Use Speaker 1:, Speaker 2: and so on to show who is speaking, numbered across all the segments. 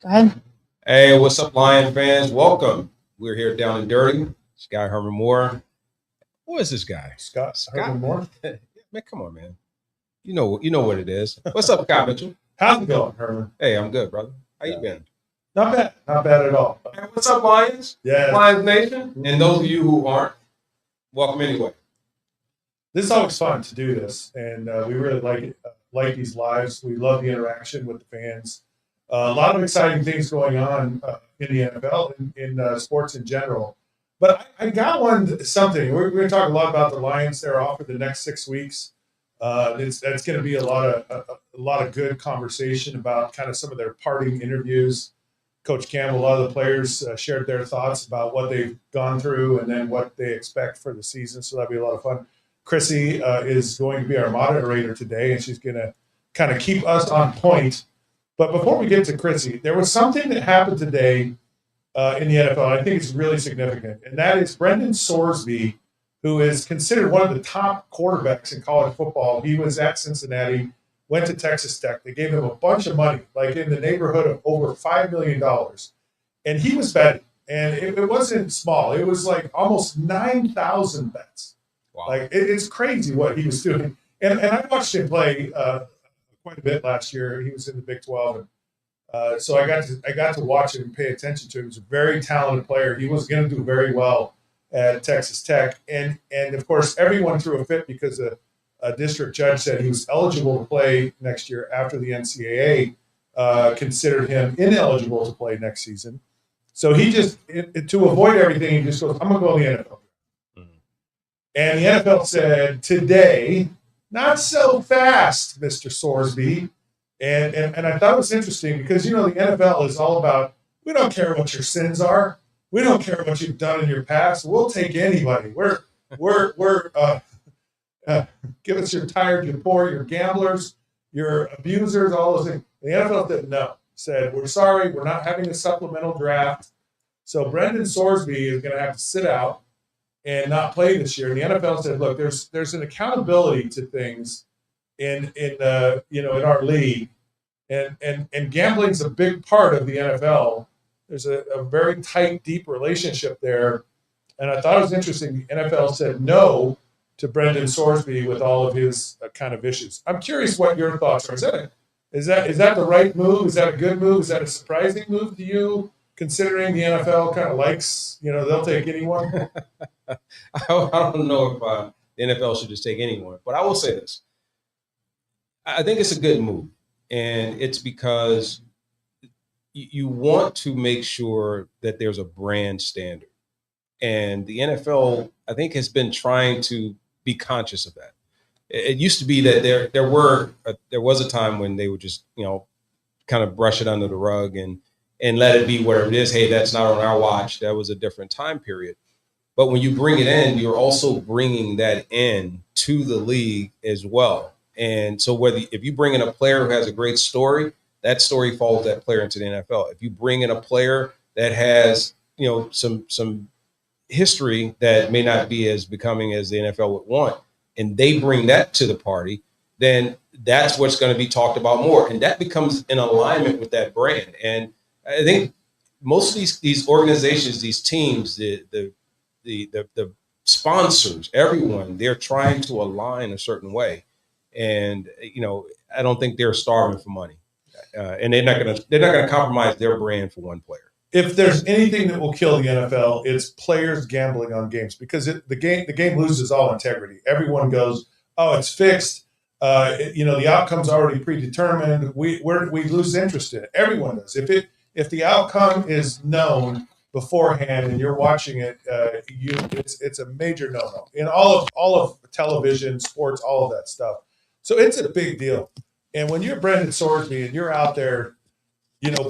Speaker 1: Go ahead.
Speaker 2: Hey, what's up, Lion fans? Welcome. We're here down and dirty. Sky Herman Moore. Who is this guy?
Speaker 3: Scott Herman Moore.
Speaker 2: Man, come on, man. You know what it is. What's up, Scott Mitchell?
Speaker 3: How's it going, Herman?
Speaker 2: Hey, I'm good, brother. How you been?
Speaker 3: Not bad. Not bad at all.
Speaker 2: Hey, what's up, Lions?
Speaker 3: Yeah.
Speaker 2: Lions Nation. And those of you who aren't, welcome anyway.
Speaker 3: This is always fun to do this, and we really like it. Like these lives. We love the interaction with the fans. A lot of exciting things going on in the NFL and in sports in general. But I got something. We're going to talk a lot about the Lions. They're off for the next 6 weeks. That's going to be a lot of good conversation about kind of some of their parting interviews. Coach Campbell, a lot of the players shared their thoughts about what they've gone through and then what they expect for the season. So that'll be a lot of fun. Chrissy is going to be our moderator today, and she's going to kind of keep us on point. But before we get to Chrissy, there was something that happened today in the NFL. I think it's really significant, and that is Brendan Sorsby, who is considered one of the top quarterbacks in college football. He was at Cincinnati, went to Texas Tech. They gave him a bunch of money, like in the neighborhood of over $5 million. And he was betting, and it wasn't small. It was like almost 9,000 bets.
Speaker 2: Wow.
Speaker 3: Like it's crazy what he was doing. And I watched him play quite a bit last year. He was in the Big 12, and so I got to watch him and pay attention to him. He was a very talented player. He was going to do very well at Texas Tech, and of course everyone threw a fit because a district judge said he was eligible to play next year after the NCAA considered him ineligible to play next season. So he just to avoid everything, he just goes, "I'm going to go to the NFL." And the NFL said, today, not so fast, Mr. Sorsby. And I thought it was interesting because, the NFL is all about, we don't care what your sins are. We don't care what you've done in your past. We'll take anybody. Give us your tired, your poor, your gamblers, your abusers, all those things. The NFL said no. Said, we're sorry, we're not having a supplemental draft. So Brendan Sorsby is going to have to sit out and not play this year. And the NFL said, look, there's an accountability to things in our league, and gambling's a big part of the NFL. There's a very tight, deep relationship there. And I thought it was interesting. The NFL said no to Brendan Sorsby with all of his kind of issues. I'm curious what your thoughts are. Is that the right move? Is that a good move? Is that a surprising move to you, considering the NFL kind of likes, they'll take anyone?
Speaker 2: I don't know if the NFL should just take anyone, but I will say this. I think it's a good move, and it's because you want to make sure that there's a brand standard. And the NFL, I think, has been trying to be conscious of that. It used to be that there was a time when they would just, kind of brush it under the rug and let it be whatever it is. Hey, that's not on our watch. That was a different time period. But when you bring it in, you're also bringing that in to the league as well. And so if you bring in a player who has a great story, that story follows that player into the NFL. If you bring in a player that has, some history that may not be as becoming as the NFL would want, and they bring that to the party, then that's what's going to be talked about more. And that becomes in alignment with that brand. And I think most of these organizations, these teams, the sponsors, everyone, they're trying to align a certain way. And, I don't think they're starving for money. And they're not going to compromise their brand for one player.
Speaker 3: If there's anything that will kill the NFL, it's players gambling on games, because the game loses all integrity. Everyone goes, "Oh, it's fixed. The outcome's already predetermined. We lose interest in it." Everyone does. If the outcome is known beforehand and you're watching it, it's a major no-no in all of television, sports, all of that stuff. So it's a big deal. And when you're Brendan Sorsby and you're out there,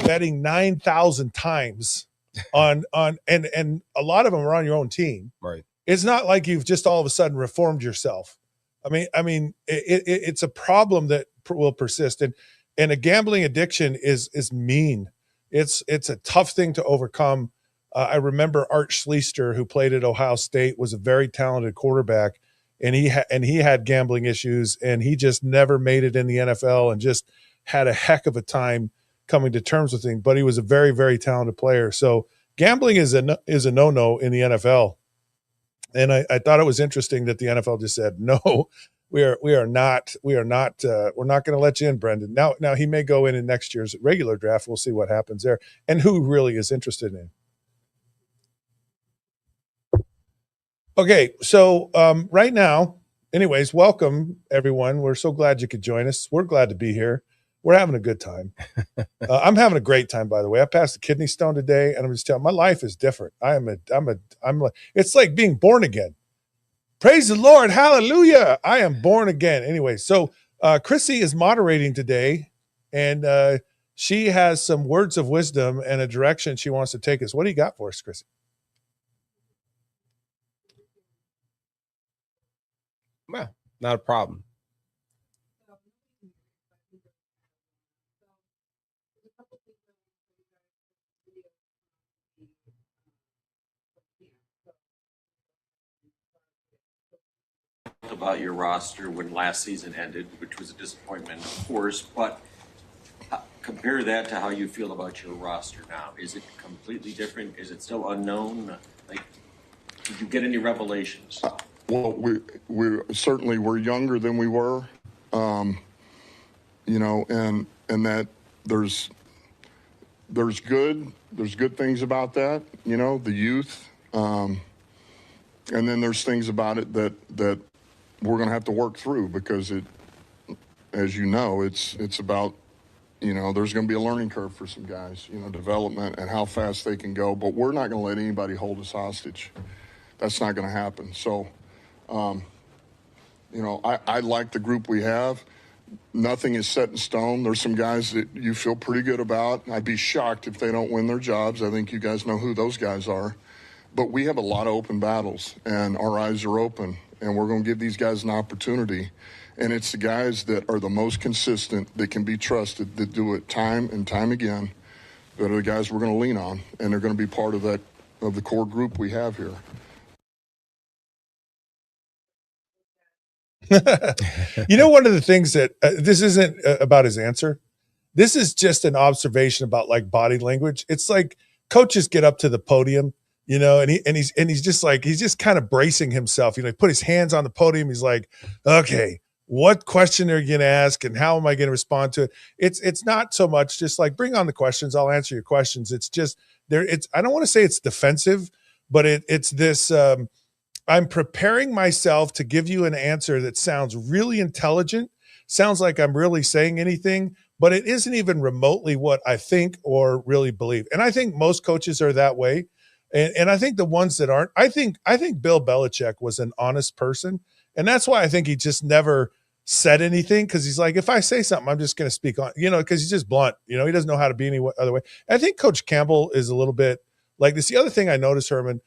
Speaker 3: betting 9,000 times on and a lot of them are on your own team.
Speaker 2: Right.
Speaker 3: It's not like you've just all of a sudden reformed yourself. I mean, it's a problem that will persist, and a gambling addiction is mean. It's a tough thing to overcome. I remember Art Schlichter, who played at Ohio State, was a very talented quarterback, and he had gambling issues, and he just never made it in the NFL, and just had a heck of a time coming to terms with things, but he was a very, very talented player. So gambling is a no-no in the NFL. And I thought it was interesting that the NFL just said, no, we're not going to let you in, Brendan. Now he may go in next year's regular draft. We'll see what happens there and who really is interested in. Okay, so right now, anyways, welcome everyone. We're so glad you could join us. We're glad to be here. We're having a good time. I'm having a great time, by the way. I passed a kidney stone today, and I'm just telling you, my life is different. It's like being born again. Praise the Lord, hallelujah! I am born again. Anyway, so Chrissy is moderating today, and she has some words of wisdom and a direction she wants to take us. What do you got for us, Chrissy?
Speaker 2: Well, not a problem.
Speaker 1: About your roster when last season ended, which was a disappointment, of course, but compare that to how you feel about your roster now. Is it completely different? Is it still unknown? Like, did you get any revelations?
Speaker 4: Well, we certainly were younger than we were, and that there's good things about that, the youth, and then there's things about it that we're going to have to work through because it's about, there's going to be a learning curve for some guys, development and how fast they can go, but we're not going to let anybody hold us hostage. That's not going to happen. So, I like the group we have. Nothing is set in stone. There's some guys that you feel pretty good about. I'd be shocked if they don't win their jobs. I think you guys know who those guys are. But we have a lot of open battles, and our eyes are open, and we're going to give these guys an opportunity. And it's the guys that are the most consistent, that can be trusted, that do it time and time again, that are the guys we're going to lean on, and they're going to be part of the core group we have here.
Speaker 3: One of the things that this isn't about his answer. This is just an observation about like body language. It's like coaches get up to the podium, and he's just kind of bracing himself. He put his hands on the podium. He's like, okay, what question are you going to ask, and how am I going to respond to it? It's not so much just like bring on the questions. I'll answer your questions. It's just there. I don't want to say it's defensive, but it's this. I'm preparing myself to give you an answer that sounds really intelligent, sounds like I'm really saying anything, but it isn't even remotely what I think or really believe. And I think most coaches are that way. And I think the ones that aren't, I think Bill Belichick was an honest person. And that's why I think he just never said anything, because he's like, if I say something, I'm just going to speak on, because he's just blunt. He doesn't know how to be any other way. I think Coach Campbell is a little bit like this. The other thing I noticed, Herman,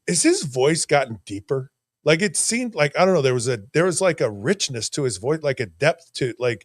Speaker 3: is his voice gotten deeper? Like it seemed like, I don't know, there was like a richness to his voice, like a depth to like,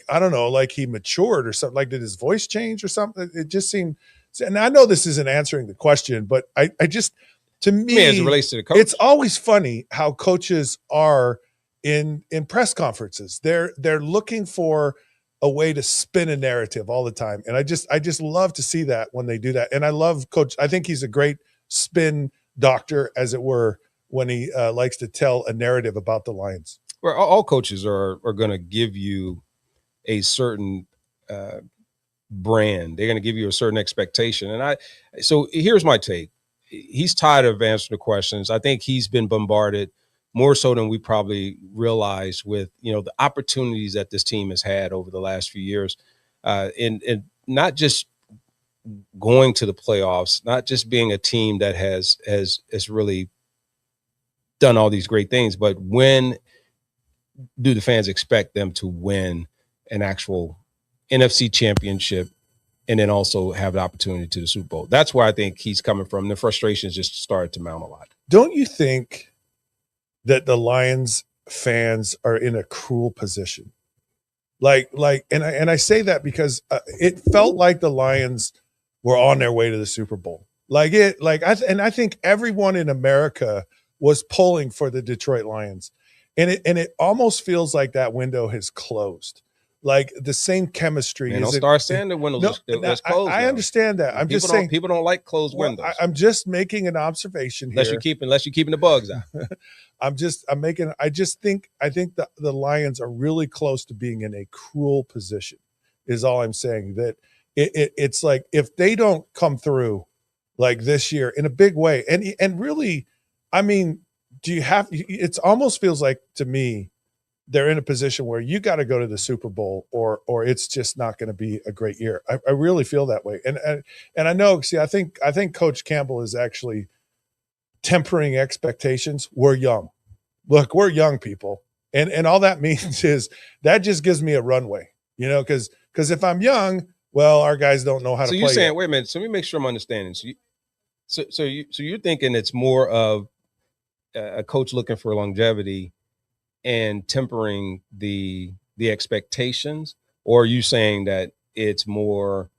Speaker 3: I don't know, like he matured or something. Like, did his voice change or something? It just seemed, and I know this isn't answering the question, but I just, to me,
Speaker 2: as it relates to the coach,
Speaker 3: it's always funny how coaches are in press conferences. They're looking for a way to spin a narrative all the time. And I just love to see that when they do that. And I love Coach, I think he's a great spin doctor, as it were, when he likes to tell a narrative about the Lions.
Speaker 2: Well, all coaches are going to give you a certain brand. They're going to give you a certain expectation. And so here's my take. He's tired of answering the questions. I think he's been bombarded more so than we probably realize with, the opportunities that this team has had over the last few years. And not just going to the playoffs, not just being a team that has really done all these great things, but when do the fans expect them to win an actual NFC championship and then also have the opportunity to the Super Bowl? That's where I think he's coming from. The frustrations just started to mount a lot.
Speaker 3: Don't you think that the Lions fans are in a cruel position? And I say that because it felt like the Lions were on their way to the Super Bowl. I think everyone in America was pulling for the Detroit Lions. And it almost feels like that window has closed. like the same chemistry.
Speaker 2: Man, don't
Speaker 3: isn't-
Speaker 2: start saying the windows
Speaker 3: No,
Speaker 2: is closed.
Speaker 3: I
Speaker 2: now.
Speaker 3: understand that. I'm
Speaker 2: People
Speaker 3: just
Speaker 2: don't-
Speaker 3: saying.
Speaker 2: people don't like closed
Speaker 3: Well,
Speaker 2: windows
Speaker 3: I'm just making an observation
Speaker 2: unless
Speaker 3: here.
Speaker 2: you're keeping the bugs out.
Speaker 3: I think the Lions are really close to being in a cruel position, is all I'm saying. That it's like, if they don't come through like this year in a big way, and really, I mean, it almost feels like to me they're in a position where you got to go to the Super Bowl or it's just not going to be a great year. I really feel that way. And I know, see, I think Coach Campbell is actually tempering expectations. We're young. Look, we're young people. And all that means is that just gives me a runway, because if I'm young, well, our guys don't know how to
Speaker 2: So
Speaker 3: play.
Speaker 2: you're saying,
Speaker 3: yet.
Speaker 2: wait a minute. So let me make sure I'm understanding. So you're thinking it's more of a coach looking for longevity and tempering the expectations, or are you saying that it's more,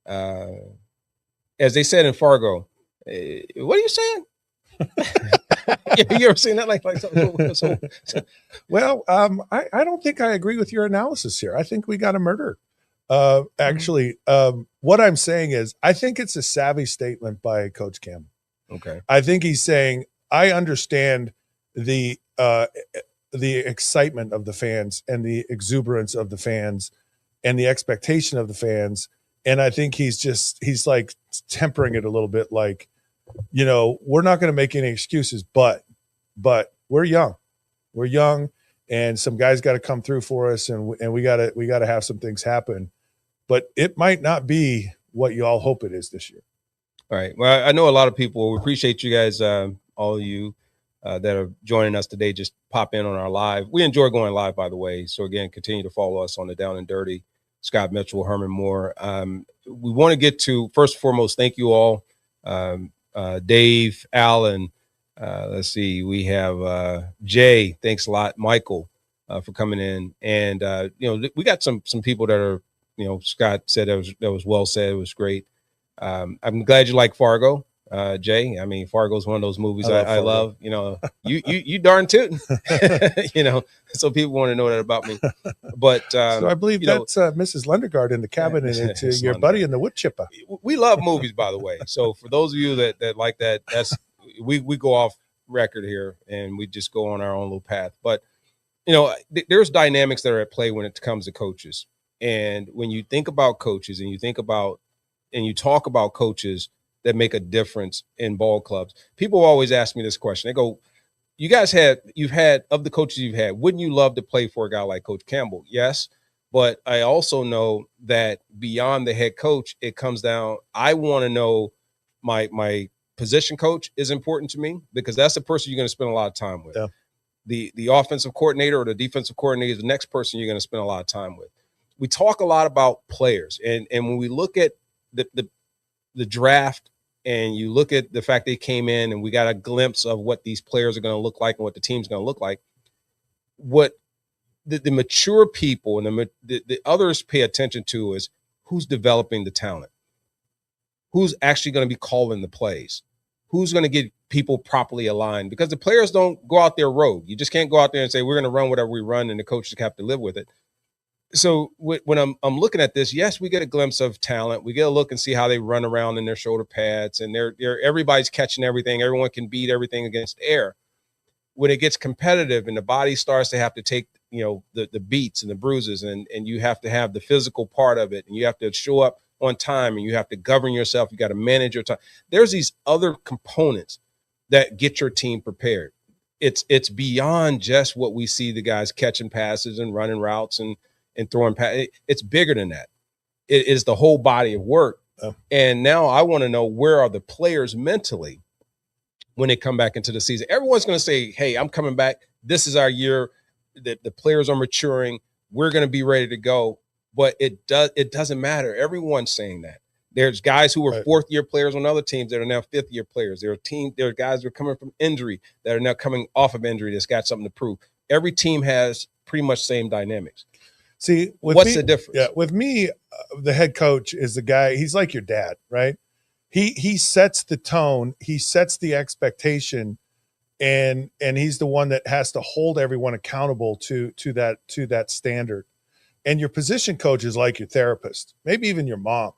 Speaker 2: as they said in Fargo? What are you saying? You ever seen that? Like so.
Speaker 3: Well, I don't think I agree with your analysis here. I think we got a murder. Actually, what I'm saying is, I think it's a savvy statement by Coach Campbell.
Speaker 2: Okay.
Speaker 3: I think he's saying, I understand the excitement of the fans and the exuberance of the fans and the expectation of the fans. And I think he's like tempering it a little bit, like, we're not going to make any excuses, but we're young. We're young, and some guys got to come through for us, and we got to have some things happen. But it might not be what you all hope it is this year.
Speaker 2: All right. Well, I know a lot of people. We appreciate you guys, all of you that are joining us today. Just pop in on our live. We enjoy going live, by the way. So again, continue to follow us on the Down and Dirty. Scott Mitchell, Herman Moore. We want to get to, first and foremost, thank you all. Dave, Allen. Let's see. We have Jay. Thanks a lot, Michael, for coming in. And we got some people that are, Scott said that was well said. It was great. I'm glad you like Fargo, Jay. I mean, Fargo's one of those movies I love. You darn tootin'. So people want to know that about me. But
Speaker 3: so I believe that's Mrs. Lundegaard in the cabin, and it's your buddy in the wood chipper.
Speaker 2: We love movies, by the way. So for those of you that like that, that's we go off record here and we just go on our own little path. But there's dynamics that are at play when it comes to coaches. And when you think about coaches and you talk about coaches that make a difference in ball clubs, people always ask me this question. They go, you've had of the coaches you've had, wouldn't you love to play for a guy like Coach Campbell? Yes. But I also know that beyond the head coach, it comes down, I want to know my position coach is important to me, because that's the person you're going to spend a lot of time with.
Speaker 3: Yeah.
Speaker 2: The offensive coordinator or the defensive coordinator is the next person you're going to spend a lot of time with. We talk a lot about players, and when we look at the draft and you look at the fact they came in and we got a glimpse of what these players are going to look like and what the team's going to look like, what the mature people and the others pay attention to is who's developing the talent, who's actually going to be calling the plays, who's going to get people properly aligned, because the players don't go out there rogue. You just can't go out there and say, we're going to run whatever we run and the coaches have to live with it. So when I'm looking at this, yes, we get a glimpse of talent. We get a look and see how they run around in their shoulder pads, and everybody's catching everything. Everyone can beat everything against air. When it gets competitive and the body starts to have to take, the beats and the bruises, and you have to have the physical part of it, and you have to show up on time, and you have to govern yourself. You got to manage your time. There's these other components that get your team prepared. It's beyond just what we see the guys catching passes and running routes and throwing passes. It's bigger than that. It is the whole body of work. Oh. And now I want to know, where are the players mentally when they come back into the season? Everyone's going to say, hey, I'm coming back. This is our year. The players are maturing. We're going to be ready to go. But it doesn't matter. Everyone's saying that. There's guys who were fourth-year players on other teams that are now fifth-year players. There are guys who are coming from injury that are now coming off of injury that's got something to prove. Every team has pretty much same dynamics.
Speaker 3: See,
Speaker 2: what's the difference?
Speaker 3: Yeah, with me, the head coach is the guy. He's like your dad, right? He sets the tone. He sets the expectation, and he's the one that has to hold everyone accountable to that standard. And your position coach is like your therapist, maybe even your mom.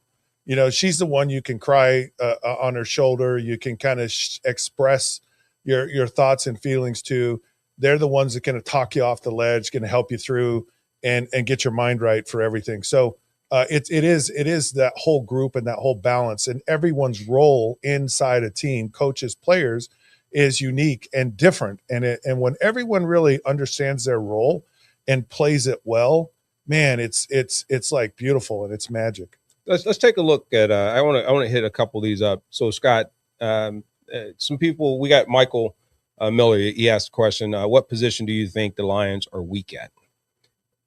Speaker 3: You know, she's the one you can cry on her shoulder. You can kind of express your thoughts and feelings to. They're the ones that can talk you off the ledge, going to help you through and get your mind right for everything. So it is that whole group and that whole balance, and everyone's role inside a team, coaches, players, is unique and different. And when everyone really understands their role and plays it well, man, it's like beautiful and it's magic.
Speaker 2: Let's take a look at. I want to hit a couple of these up. So Scott, some people, we got Michael Miller. He asked a question: what position do you think the Lions are weak at?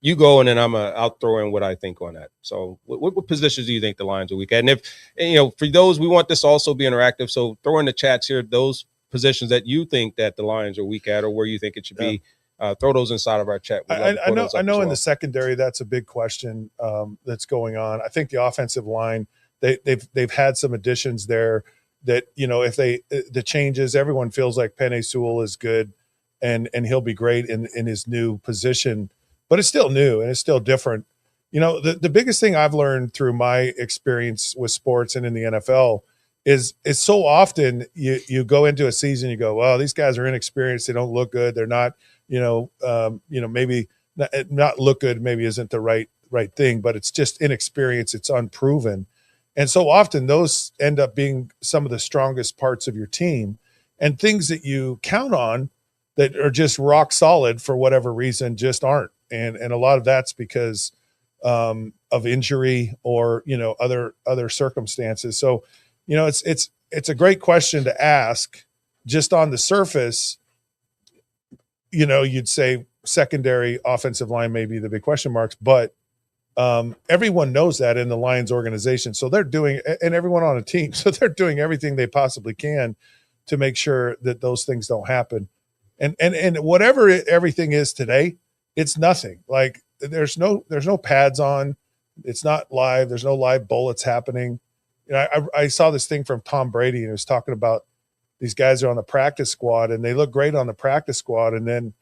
Speaker 2: You go, and then I'll throw in what I think on that. So, what positions do you think the Lions are weak at? And if for those, we want this to also be interactive. So, throw in the chats here those positions that you think that the Lions are weak at, or where you think it should be. Throw those inside of our chat.
Speaker 3: I know in the secondary that's a big question that's going on. I think the offensive line, they've had some additions there that, if the changes, everyone feels like Penei Sewell is good and he'll be great in his new position, but it's still new and it's still different. The biggest thing I've learned through my experience with sports and in the NFL is so often you go into a season, you go, well, these guys are inexperienced. They don't look good. They're not, maybe not look good, maybe isn't the right thing, but it's just inexperience. It's unproven. And so often those end up being some of the strongest parts of your team, and things that you count on that are just rock solid for whatever reason just aren't. And a lot of that's because of injury or, other circumstances. So, it's a great question to ask. Just on the surface, you'd say secondary offensive line may be the big question marks, but everyone knows that in the Lions organization. So they're doing, and everyone on a team, so they're doing everything they possibly can to make sure that those things don't happen. And whatever everything is today, it's nothing. Like there's no pads on. It's not live. There's no live bullets happening. I saw this thing from Tom Brady, and he was talking about these guys are on the practice squad and they look great on the practice squad. And then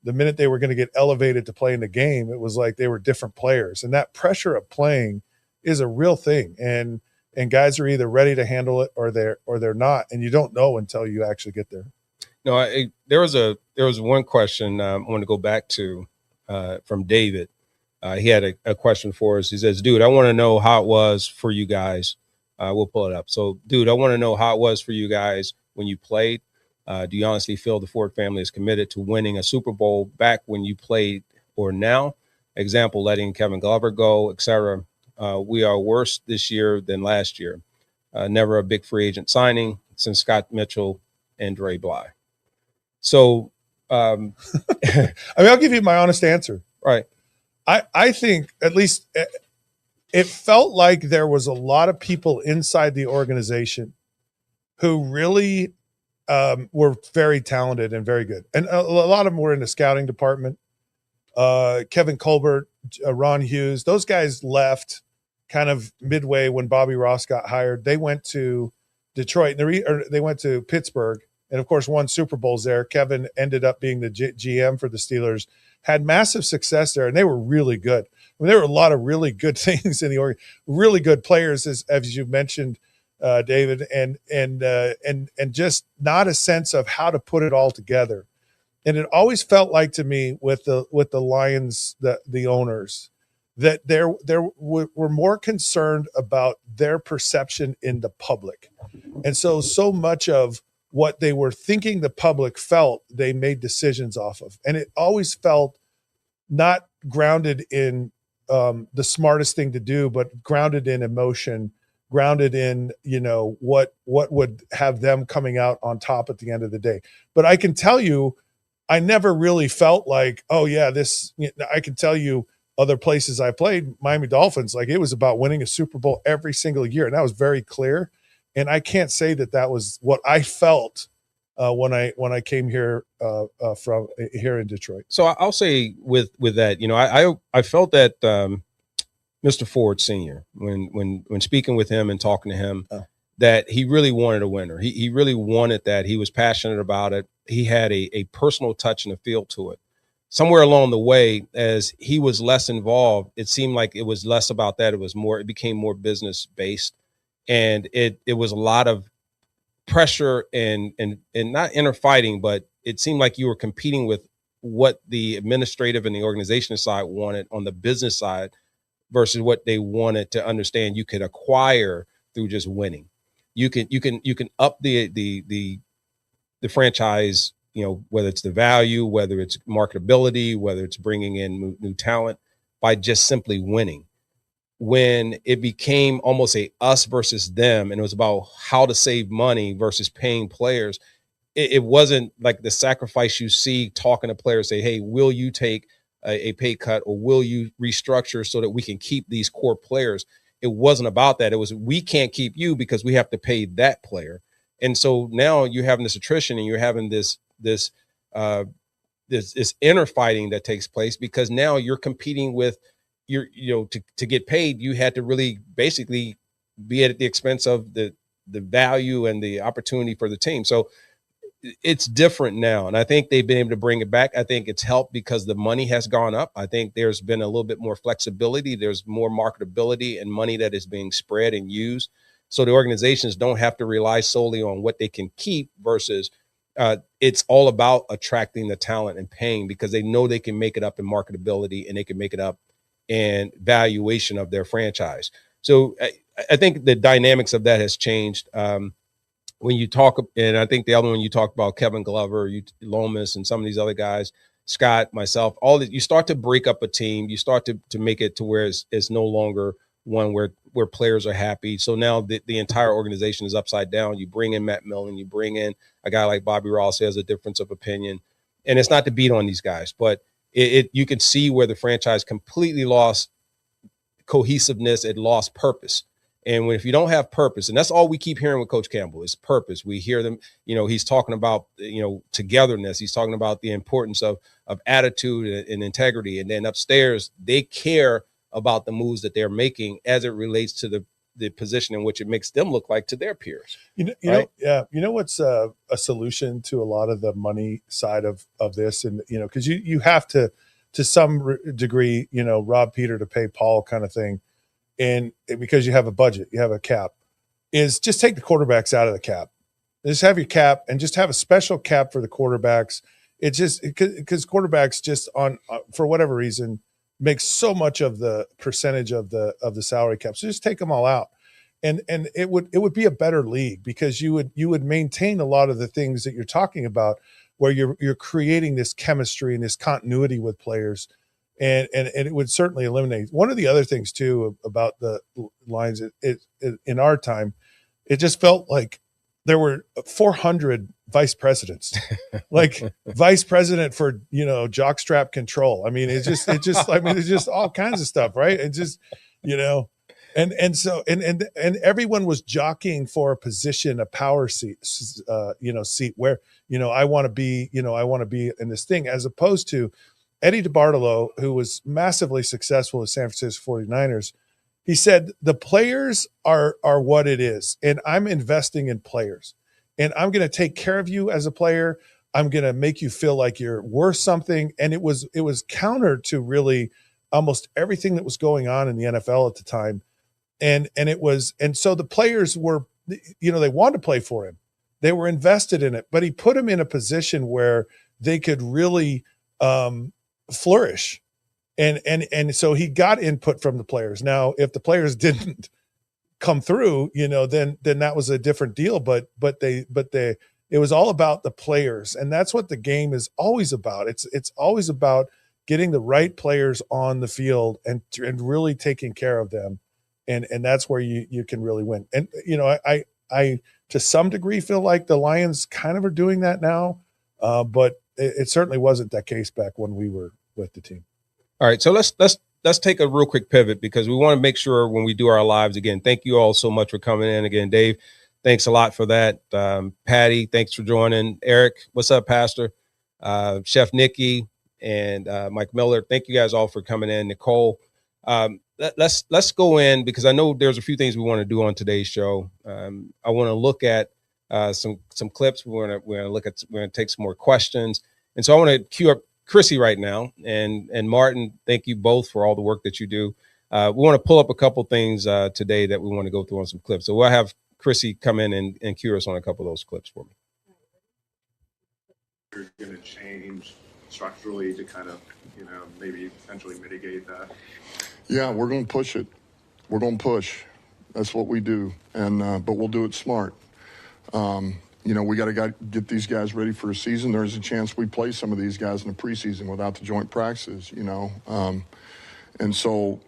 Speaker 3: the minute they were going to get elevated to play in the game, it was like they were different players. And that pressure of playing is a real thing. And guys are either ready to handle it or they're not. And you don't know until you actually get there.
Speaker 2: No, there was one question I want to go back to from David. He had a question for us. He says, dude, I want to know how it was for you guys. We'll pull it up. So, dude, I want to know how it was for you guys when you played. Do you honestly feel the Ford family is committed to winning a Super Bowl back when you played or now? Example, letting Kevin Glover go, etc. We are worse this year than last year. Never a big free agent signing since Scott Mitchell and Dre Bly. So,
Speaker 3: I'll give you my honest answer.
Speaker 2: Right.
Speaker 3: I think at least it felt like there was a lot of people inside the organization who really were very talented and very good. And a lot of them were in the scouting department. Kevin Colbert, Ron Hughes, those guys left kind of midway when Bobby Ross got hired. They went to Detroit, or they went to Pittsburgh, and of course won Super Bowls there. Kevin ended up being the GM for the Steelers, had massive success there, and they were really good. I mean, there were a lot of really good things in the org, really good players, as you mentioned, David, and just not a sense of how to put it all together. And it always felt like to me with the Lions, the owners, that were more concerned about their perception in the public. And so much of what they were thinking the public felt, they made decisions off of. And it always felt not grounded in the smartest thing to do, but grounded in emotion, grounded in, what would have them coming out on top at the end of the day. But I can tell you, I never really felt like, oh yeah, I can tell you other places I played, Miami Dolphins, like it was about winning a Super Bowl every single year. And that was very clear. And I can't say that was what I felt when I came here from here in Detroit.
Speaker 2: So I'll say with that, I felt that Mr. Ford Sr., when speaking with him and talking to him, that he really wanted a winner. He really wanted that. He was passionate about it. He had a personal touch and a feel to it. somewhere along the way, as he was less involved, it seemed like it was less about that. It became more business based, and it was a lot of pressure and not inner fighting, but it seemed like you were competing with what the administrative and the organizational side wanted on the business side versus what they wanted to understand you could acquire through just winning. You can up the franchise, whether it's the value, whether it's marketability, whether it's bringing in new talent by just simply winning. When it became almost a us versus them, and it was about how to save money versus paying players, it wasn't like the sacrifice you see talking to players say, hey, will you take a pay cut, or will you restructure so that we can keep these core players? It wasn't about that. It was, we can't keep you because we have to pay that player. And so now you're having this attrition, and you're having this inner fighting that takes place, because now you're competing with to get paid. You had to really basically be at the expense of the value and the opportunity for the team. So it's different now, and I think they've been able to bring it back. I think it's helped because the money has gone up. I think there's been a little bit more flexibility. There's more marketability and money that is being spread and used, so the organizations don't have to rely solely on what they can keep versus it's all about attracting the talent and paying, because they know they can make it up in marketability, and they can make it up in valuation of their franchise. So I think the dynamics of that has changed. When you talk, and I think the other one you talked about, Kevin Glover, Lomas, and some of these other guys, Scott, myself, all that, you start to break up a team. You start to make it to where it's no longer one where players are happy. So now the entire organization is upside down. You bring in Matt Millen, you bring in a guy like Bobby Ross, who has a difference of opinion, and it's not to beat on these guys, but you can see where the franchise completely lost cohesiveness. It lost purpose. And if you don't have purpose, and that's all we keep hearing with Coach Campbell is purpose. We hear them, he's talking about, togetherness. He's talking about the importance of attitude and integrity. And then upstairs, they care about the moves that they're making as it relates to the position in which it makes them look like to their peers.
Speaker 3: You know what's a solution to a lot of the money side of this, and because you have to some degree, rob Peter to pay Paul kind of thing. And because you have a budget, you have a cap, is just take the quarterbacks out of the cap. Just have your cap and just have a special cap for the quarterbacks. It's just because quarterbacks just for whatever reason make so much of the percentage of the salary cap. So just take them all out, and it would be a better league, because you would maintain a lot of the things that you're talking about, where you're creating this chemistry and this continuity with players. And it would certainly eliminate. One of the other things too about the Lions, it in our time, it just felt like there were 400 vice presidents, like vice president for jockstrap control. I mean, it's just all kinds of stuff, right? It just and everyone was jockeying for a position, a power seat, seat where I want to be, I want to be in this thing, as opposed to Eddie DeBartolo, who was massively successful with San Francisco 49ers. He said, the players are what it is, and I'm investing in players, and I'm going to take care of you as a player. I'm going to make you feel like you're worth something. And it was counter to really almost everything that was going on in the NFL at the time. And so the players were, they wanted to play for him. They were invested in it, but he put them in a position where they could really flourish. And so he got input from the players. Now, if the players didn't come through, then that was a different deal. But it was all about the players, and that's what the game is always about. It's always about getting the right players on the field and really taking care of them, and that's where you can really win. And I to some degree feel like the Lions kind of are doing that now, but it certainly wasn't that case back when we were with the team.
Speaker 2: All right, so let's take a real quick pivot, because we want to make sure when we do our lives again. Thank you all so much for coming in again, Dave. Thanks a lot for that. Patty, thanks for joining. Eric, what's up, Pastor? Chef Nikki and Mike Miller, thank you guys all for coming in. Nicole, let's go in, because I know there's a few things we want to do on today's show. I want to look at some clips. We're going to take some more questions, and so I want to queue up Chrissy right now, and Martin, thank you both for all the work that you do. We want to pull up a couple things today that we want to go through on some clips. So we'll have Chrissy come in and cue us on a couple of those clips for me.
Speaker 5: You're going to change structurally to kind of, maybe potentially mitigate that?
Speaker 4: Yeah, we're going to push it. We're going to push. That's what we do, and but we'll do it smart. We got to get these guys ready for a season. There's a chance we play some of these guys in the preseason without the joint practices, and so,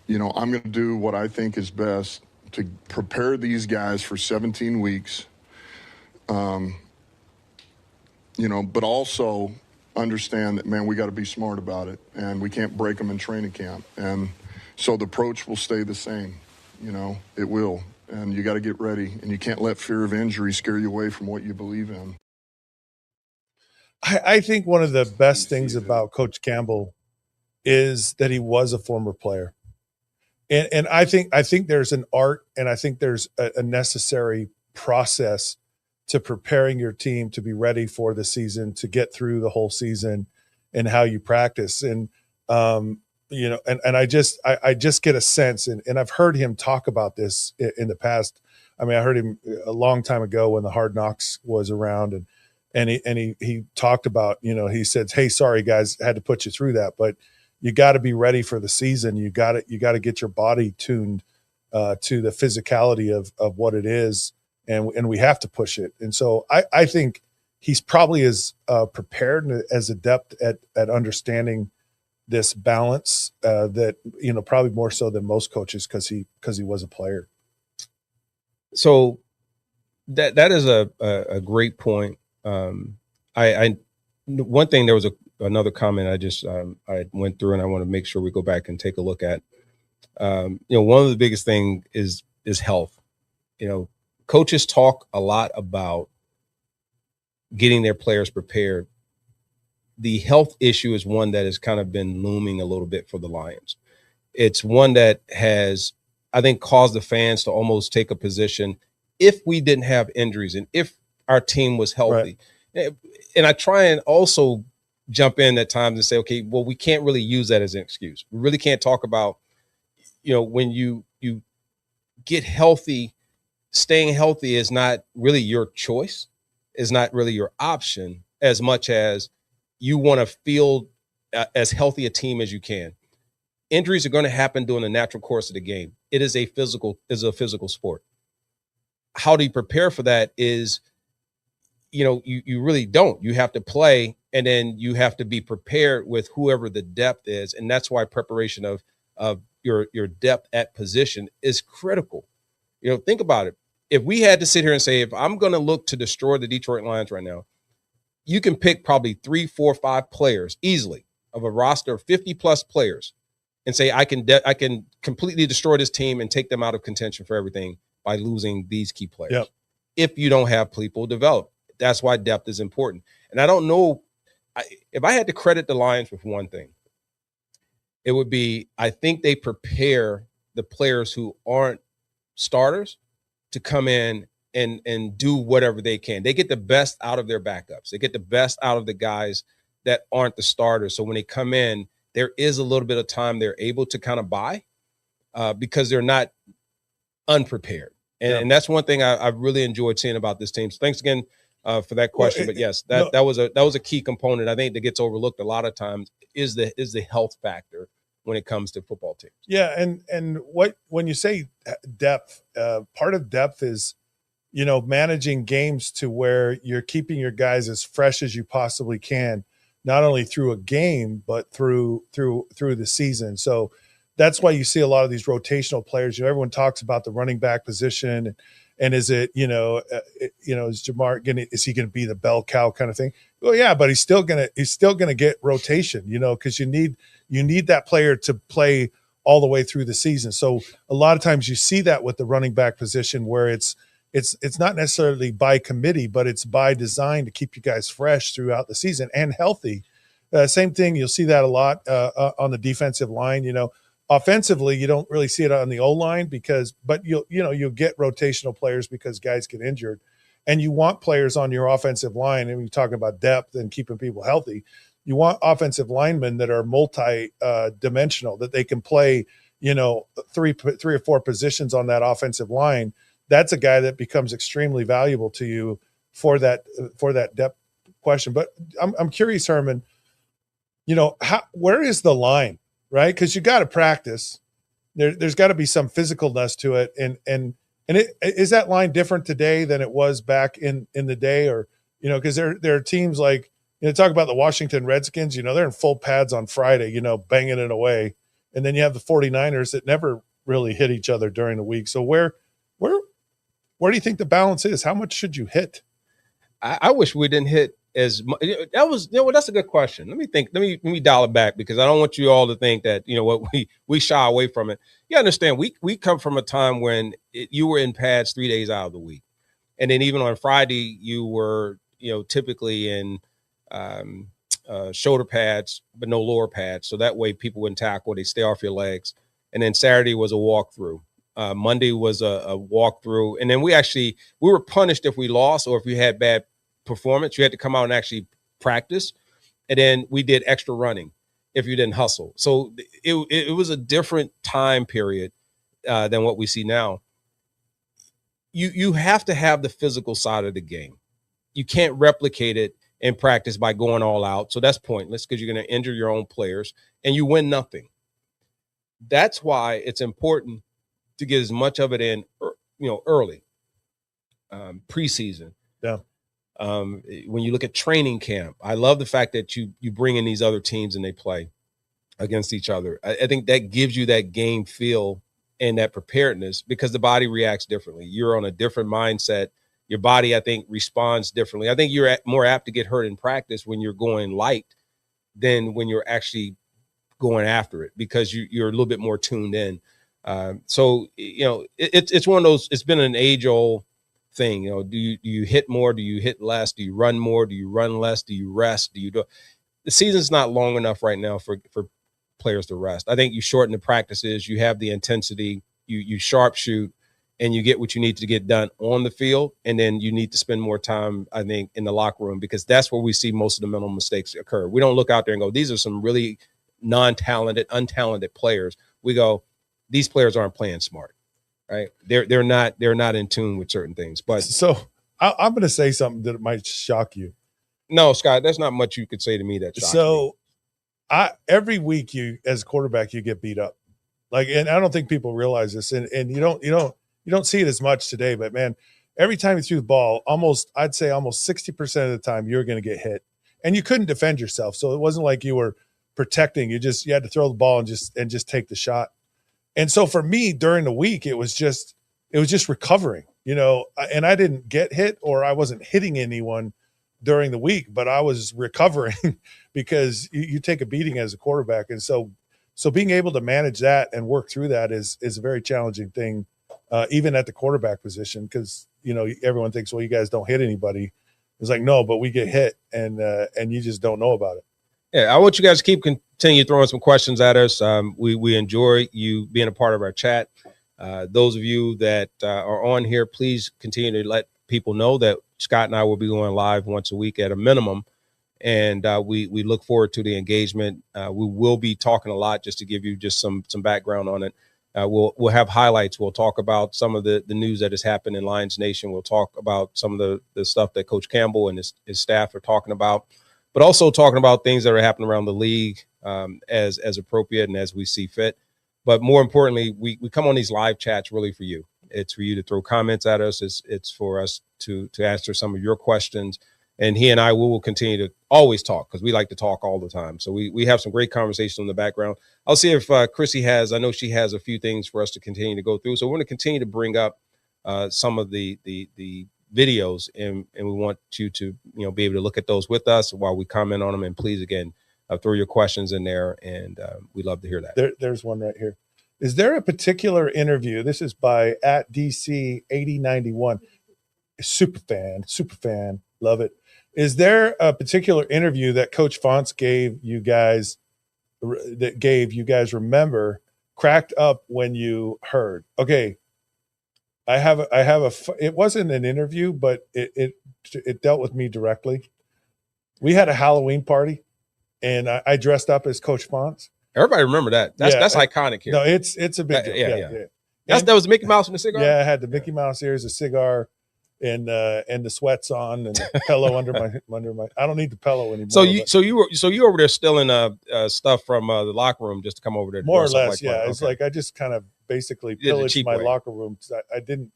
Speaker 4: I'm going to do what I think is best to prepare these guys for 17 weeks, but also understand that, man, we got to be smart about it, and we can't break them in training camp. And so the approach will stay the same. It will. And you got to get ready, and you can't let fear of injury scare you away from what you believe in.
Speaker 3: I think one of the best things about Coach Campbell is that he was a former player. And I think there's an art, and I think there's a necessary process to preparing your team to be ready for the season, to get through the whole season, and how you practice. And and I just get a sense, and I've heard him talk about this in the past. I mean, I heard him a long time ago when the Hard Knocks was around, and he talked about, he said, "Hey, sorry guys, I had to put you through that, but you got to be ready for the season. You got to get your body tuned to the physicality of what it is, and we have to push it." And so I think he's probably as prepared and as adept at understanding this balance that, probably more so than most coaches, because he was a player.
Speaker 2: So that is a great point. I one thing, there was another comment I went through, and I want to make sure we go back and take a look at. One of the biggest thing is health. Coaches talk a lot about getting their players prepared. The health issue is one that has kind of been looming a little bit for the Lions. It's one that has, I think, caused the fans to almost take a position, if we didn't have injuries and if our team was healthy. Right. And I try and also jump in at times and say, okay, well, we can't really use that as an excuse. We really can't talk about, when you get healthy, staying healthy is not really your choice, is not really your option, as much as you want to feel as healthy a team as you can. Injuries are going to happen during the natural course of the game. It is a physical sport. How do you prepare for that is, you really don't. You have to play, and then you have to be prepared with whoever the depth is. And that's why preparation of your depth at position is critical. Think about it. If we had to sit here and say, if I'm going to look to destroy the Detroit Lions right now, you can pick probably 3, 4, 5 players easily of a roster of 50 plus players and say, I can completely destroy this team and take them out of contention for everything by losing these key players. Yep. If you don't have people developed, that's why depth is important. And I don't know, if I had to credit the Lions with one thing, it would be, I think they prepare the players who aren't starters to come in and do whatever they can. They get the best out of their backups. They get the best out of the guys that aren't the starters. So when they come in, there is a little bit of time they're able to kind of buy because they're not unprepared. And that's one thing I've really enjoyed seeing about this team. So thanks again for that question. But yes, that was a key component, I think, that gets overlooked a lot of times is the health factor when it comes to football teams.
Speaker 3: Yeah, and when you say depth, part of depth is, managing games to where you're keeping your guys as fresh as you possibly can, not only through a game but through the season. So that's why you see a lot of these rotational players. Everyone talks about the running back position, and is it is Ja'Marr is he going to be the bell cow kind of thing? Well, yeah, but he's still gonna get rotation, because you need that player to play all the way through the season. So a lot of times you see that with the running back position, where it's not necessarily by committee, but it's by design to keep you guys fresh throughout the season and healthy. Same thing, you'll see that a lot on the defensive line. Offensively, you don't really see it on the O-line but you'll get rotational players because guys get injured, and you want players on your offensive line. And when you're talking about depth and keeping people healthy, You want offensive linemen that are multi-dimensional, that they can play, three or four positions on that offensive line. That's a guy that becomes extremely valuable to you for that depth question. But I'm curious, Herman, where is the line, right? Because you got to practice. There's got to be some physicalness to it, and is that line different today than it was back in the day, or because there are teams like talk about the Washington Redskins, they're in full pads on Friday, banging it away, and then you have the 49ers that never really hit each other during the week. So where do you think the balance is? How much should you hit?
Speaker 2: I wish we didn't hit as much. That's a good question. Let me think. Let me dial it back, because I don't want you all to think that what we shy away from it. You understand? We come from a time when you were in pads 3 days out of the week, and then even on Friday you were typically in shoulder pads but no lower pads, so that way people wouldn't tackle. They stay off your legs, and then Saturday was a walkthrough. Monday was a walkthrough, and then we were punished if we lost or if we had bad performance. You had to come out and actually practice, and then we did extra running if you didn't hustle. So it was a different time period than what we see now. You have to have the physical side of the game. You can't replicate it in practice by going all out. So that's pointless, because you're going to injure your own players and you win nothing. That's why it's important to get as much of it in, early, preseason.
Speaker 3: Yeah.
Speaker 2: When you look at training camp, I love the fact that you bring in these other teams and they play against each other. I think that gives you that game feel and that preparedness, because the body reacts differently. You're on a different mindset. Your body, I think, responds differently. I think you're more apt to get hurt in practice when you're going light than when you're actually going after it, because you're a little bit more tuned in. So it's one of those. It's been an age-old thing. Do you hit more? Do you hit less? Do you run more? Do you run less? Do you rest? The season's not long enough right now for players to rest. I think you shorten the practices. You have the intensity. You sharpshoot, and you get what you need to get done on the field. And then you need to spend more time, I think, in the locker room, because that's where we see most of the mental mistakes occur. We don't look out there and go, these are some really untalented players. We go, these players aren't playing smart, right? They're not in tune with certain things. But
Speaker 3: so I'm going to say something that might shock you.
Speaker 2: No, Scott, there's not much you could say to me that shocks me.
Speaker 3: Every week as a quarterback, you get beat up. And I don't think people realize this, and you don't see it as much today, but man, every time you threw the ball, I'd say almost 60% of the time you're going to get hit, and you couldn't defend yourself. So it wasn't like you were protecting. You had to throw the ball and just take the shot. And so for me during the week, it was just recovering, and I didn't get hit, or I wasn't hitting anyone during the week, but I was recovering because you take a beating as a quarterback. And so being able to manage that and work through that is a very challenging thing, even at the quarterback position, because, everyone thinks, well, you guys don't hit anybody. It's like, no, but we get hit, and you just don't know about it.
Speaker 2: Yeah, I want you guys to continue throwing some questions at us. We enjoy you being a part of our chat. Those of you that are on here, please continue to let people know that Scott and I will be going live once a week at a minimum. And we look forward to the engagement. We will be talking a lot, just to give you just some background on it. We'll have highlights. We'll talk about some of the news that has happened in Lions Nation. We'll talk about some of the stuff that Coach Campbell and his staff are talking about, but also talking about things that are happening around the league as appropriate and as we see fit. But more importantly, we come on these live chats really for you. It's for you to throw comments at us. It's for us to answer some of your questions. And he and I will continue to always talk, because we like to talk all the time. So we have some great conversation in the background. I'll see if Chrissy I know she has a few things for us to continue to go through. So we're going to continue to bring up some of the videos, and we want you to be able to look at those with us while we comment on them. And please, again, throw your questions in there, and we'd love to hear that.
Speaker 3: There's one right here. Is there a particular interview? This is by @DC8091. Super fan, love it. Is there a particular interview that Coach Fonts gave you guys remember, cracked up when you heard? Okay, I have it wasn't an interview, but it dealt with me directly. We had a Halloween party, and I dressed up as Coach Fonz.
Speaker 2: Everybody remember that. That's
Speaker 3: Yeah,
Speaker 2: that's iconic here.
Speaker 3: No, it's a big deal.
Speaker 2: Yeah. That was Mickey Mouse and the cigar.
Speaker 3: Yeah, I had the Mickey Mouse ears, a cigar, and the sweats on, and the pillow under my. I don't need the pillow anymore.
Speaker 2: So you were over there stealing stuff from the locker room just to come over there.
Speaker 3: More or less,
Speaker 2: like
Speaker 3: yeah.
Speaker 2: that.
Speaker 3: It's like I just kind of basically
Speaker 2: You did the
Speaker 3: pillaged
Speaker 2: cheap
Speaker 3: my
Speaker 2: way.
Speaker 3: locker room. I didn't.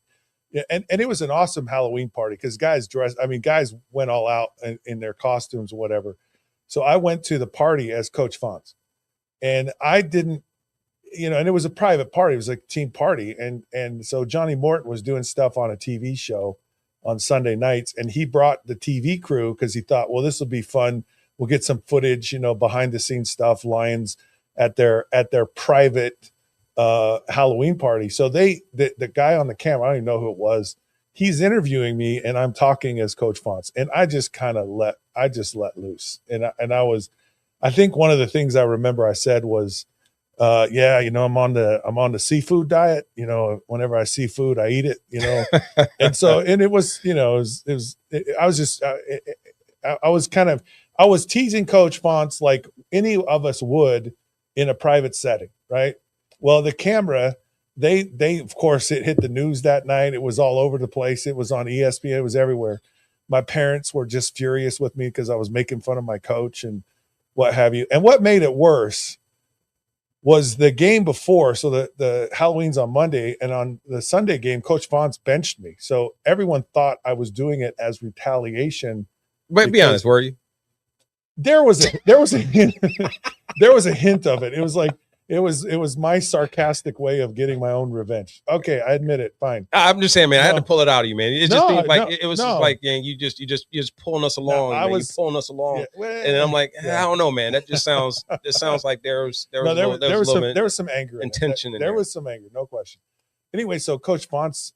Speaker 3: Yeah, and it was an awesome Halloween party because guys dressed. I mean, guys went all out in their costumes or whatever. So I went to the party as Coach Fonz, and I didn't. And it was a private party. It was like a team party. And so Johnny Morton was doing stuff on a TV show on Sunday nights. And he brought the TV crew because he thought, well, this will be fun. We'll get some footage, behind the scenes stuff, Lions at their private Halloween party. So the guy on the camera, I don't even know who it was. He's interviewing me and I'm talking as Coach Fonz. And I just kind of let loose. And I think one of the things I remember I said was, I'm on the seafood diet. Whenever I see food, I eat it. And it was, I was teasing Coach Fonz like any of us would in a private setting, right? Well, the camera, they of course it hit the news that night. It was all over the place. It was on ESPN. It was everywhere. My parents were just furious with me because I was making fun of my coach and what have you. And what made it worse was the game before. So the Halloween's on Monday, and on the Sunday game, Coach Fonz benched me. So everyone thought I was doing it as retaliation.
Speaker 2: But be honest, were you?
Speaker 3: There was a hint. There was a hint of it. It was like it was my sarcastic way of getting my own revenge. Okay, I admit it. Fine.
Speaker 2: I'm just saying, man. I had to pull it out of you, man. It just seems like it was
Speaker 3: no.
Speaker 2: just like, man, you just pulling us along.
Speaker 3: No,
Speaker 2: you pulling us along,
Speaker 3: yeah, well,
Speaker 2: and I'm like, I don't know, man. That just sounds. It sounds like there was
Speaker 3: some anger,
Speaker 2: intention.
Speaker 3: There was some anger, no question. Anyway, so Coach Fonz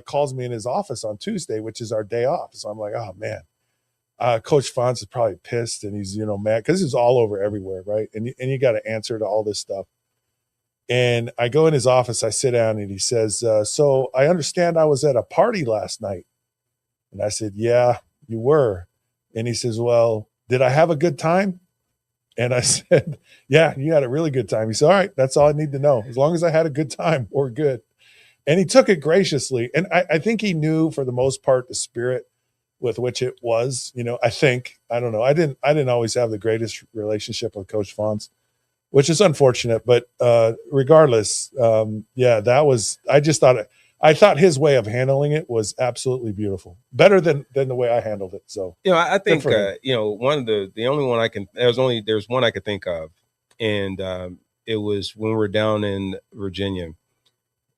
Speaker 3: calls me in his office on Tuesday, which is our day off. So I'm like, oh man, Coach Fonz is probably pissed and he's mad because it's all over everywhere, right? And you got to answer to all this stuff. And I go in his office, I sit down, and he says, so I understand I was at a party last night. And I said, yeah, you were. And he says, well, did I have a good time? And I said, yeah, you had a really good time. He said, all right, that's all I need to know. As long as I had a good time, we're good. And he took it graciously. And I think he knew for the most part the spirit with which it was. I don't know. I didn't always have the greatest relationship with Coach Fonz, which is unfortunate, but regardless, I thought his way of handling it was absolutely beautiful, better than the way I handled it. So,
Speaker 2: I think one of the only one there's one I could think of, and it was when we were down in Virginia,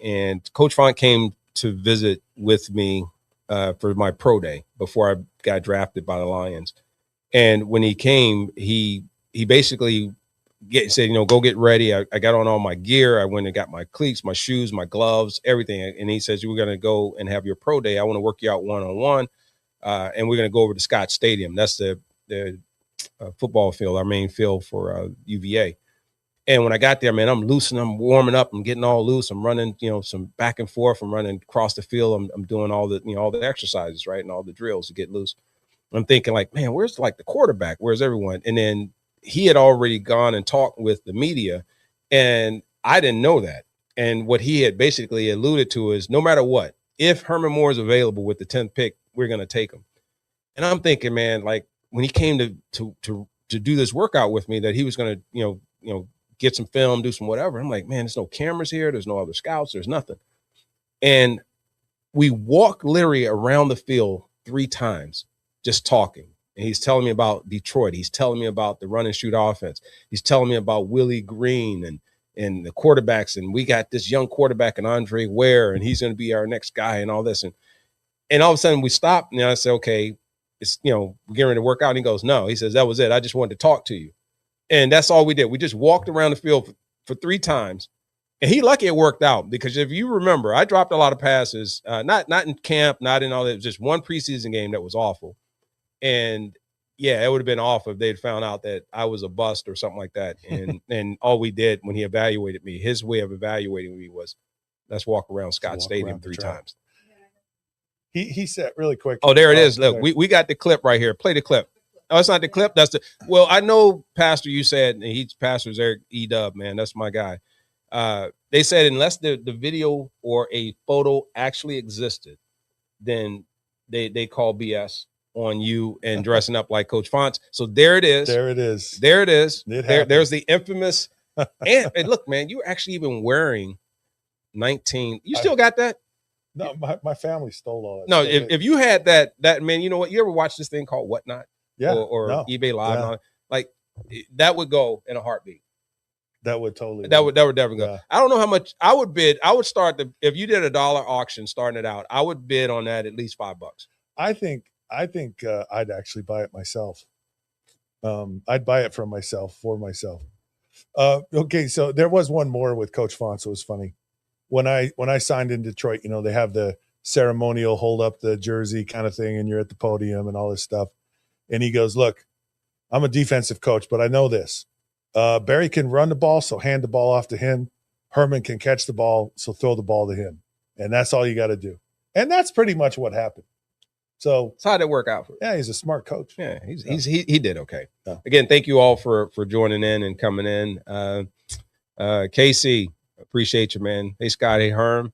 Speaker 2: and Coach Fonz came to visit with me for my pro day before I got drafted by the Lions, and when he came, he basically said, go get ready. I got on all my gear. I went and got my cleats, my shoes, my gloves, everything. And he says, we're going to go and have your pro day. I want to work you out one-on-one. And we're going to go over to Scott Stadium. That's the football field, our main field for UVA. And when I got there, man, I'm loose and I'm warming up. I'm getting all loose. I'm running, some back and forth. I'm running across the field. I'm doing all the exercises, right, and all the drills to get loose. I'm thinking like, man, where's like the quarterback? Where's everyone? And then he had already gone and talked with the media, and I didn't know that. And what he had basically alluded to is no matter what, if Herman Moore is available with the 10th pick, we're going to take him. And I'm thinking, man, like when he came to do this workout with me, that he was going to, get some film, do some whatever. I'm like, man, there's no cameras here. There's no other scouts. There's nothing. And we walked literally around the field 3 times just talking. And he's telling me about Detroit. He's telling me about the run and shoot offense. He's telling me about Willie Green and the quarterbacks. And we got this young quarterback in Andre Ware, and he's going to be our next guy and all this. And all of a sudden we stopped. And I said, okay, it's, we're getting ready to work out. And he goes, no, he says, that was it. I just wanted to talk to you. And that's all we did. We just walked around the field for 3 times. And he lucky it worked out, because if you remember, I dropped a lot of passes, not in camp, not in all that. It was just one preseason game that was awful. And yeah, it would have been awful if they'd found out that I was a bust or something like that. And all we did when he evaluated me, his way of evaluating me was, let's walk around Scott Stadium 3 times.
Speaker 3: He said really quick.
Speaker 2: Oh, there it is. Look, we got the clip right here. Play the clip. Oh, it's not the clip. That's the. Well, I know, Pastor. You said, and he's Pastor's Eric E. Dub, man. That's my guy. They said unless the video or a photo actually existed, then they call BS on you and dressing up like Coach Fonts. So there it is.
Speaker 3: There it is.
Speaker 2: There it is.
Speaker 3: It
Speaker 2: There's the infamous. and look, man, you're actually even wearing 19. You still got that?
Speaker 3: No, my family stole all that.
Speaker 2: No,
Speaker 3: stuff.
Speaker 2: if you had that man, you know what? You ever watch this thing called Whatnot?
Speaker 3: Yeah,
Speaker 2: Or
Speaker 3: no,
Speaker 2: eBay Live?
Speaker 3: Yeah.
Speaker 2: And all that? Like that would go in a heartbeat.
Speaker 3: that would totally.
Speaker 2: That would definitely go.
Speaker 3: Yeah.
Speaker 2: I don't know how much I would bid. I would start if you did $1 auction starting it out, I would bid on that at least $5.
Speaker 3: I think I'd actually buy it myself. I'd buy it from myself for myself. Okay, so there was one more with Coach Fonts. It was funny when I signed in Detroit. You know, they have the ceremonial hold up the jersey kind of thing, and you're at the podium and all this stuff. And he goes, "Look, I'm a defensive coach, but I know this. Barry can run the ball, so hand the ball off to him. Herman can catch the ball, so throw the ball to him, and that's all you got to do." And that's pretty much what happened. So
Speaker 2: How'd that work out for you?
Speaker 3: yeah, he's a smart coach.
Speaker 2: Yeah, he did okay.
Speaker 3: Yeah.
Speaker 2: Again, thank you all for joining in and coming in. KC, appreciate you, man. Hey Scott, hey Herm,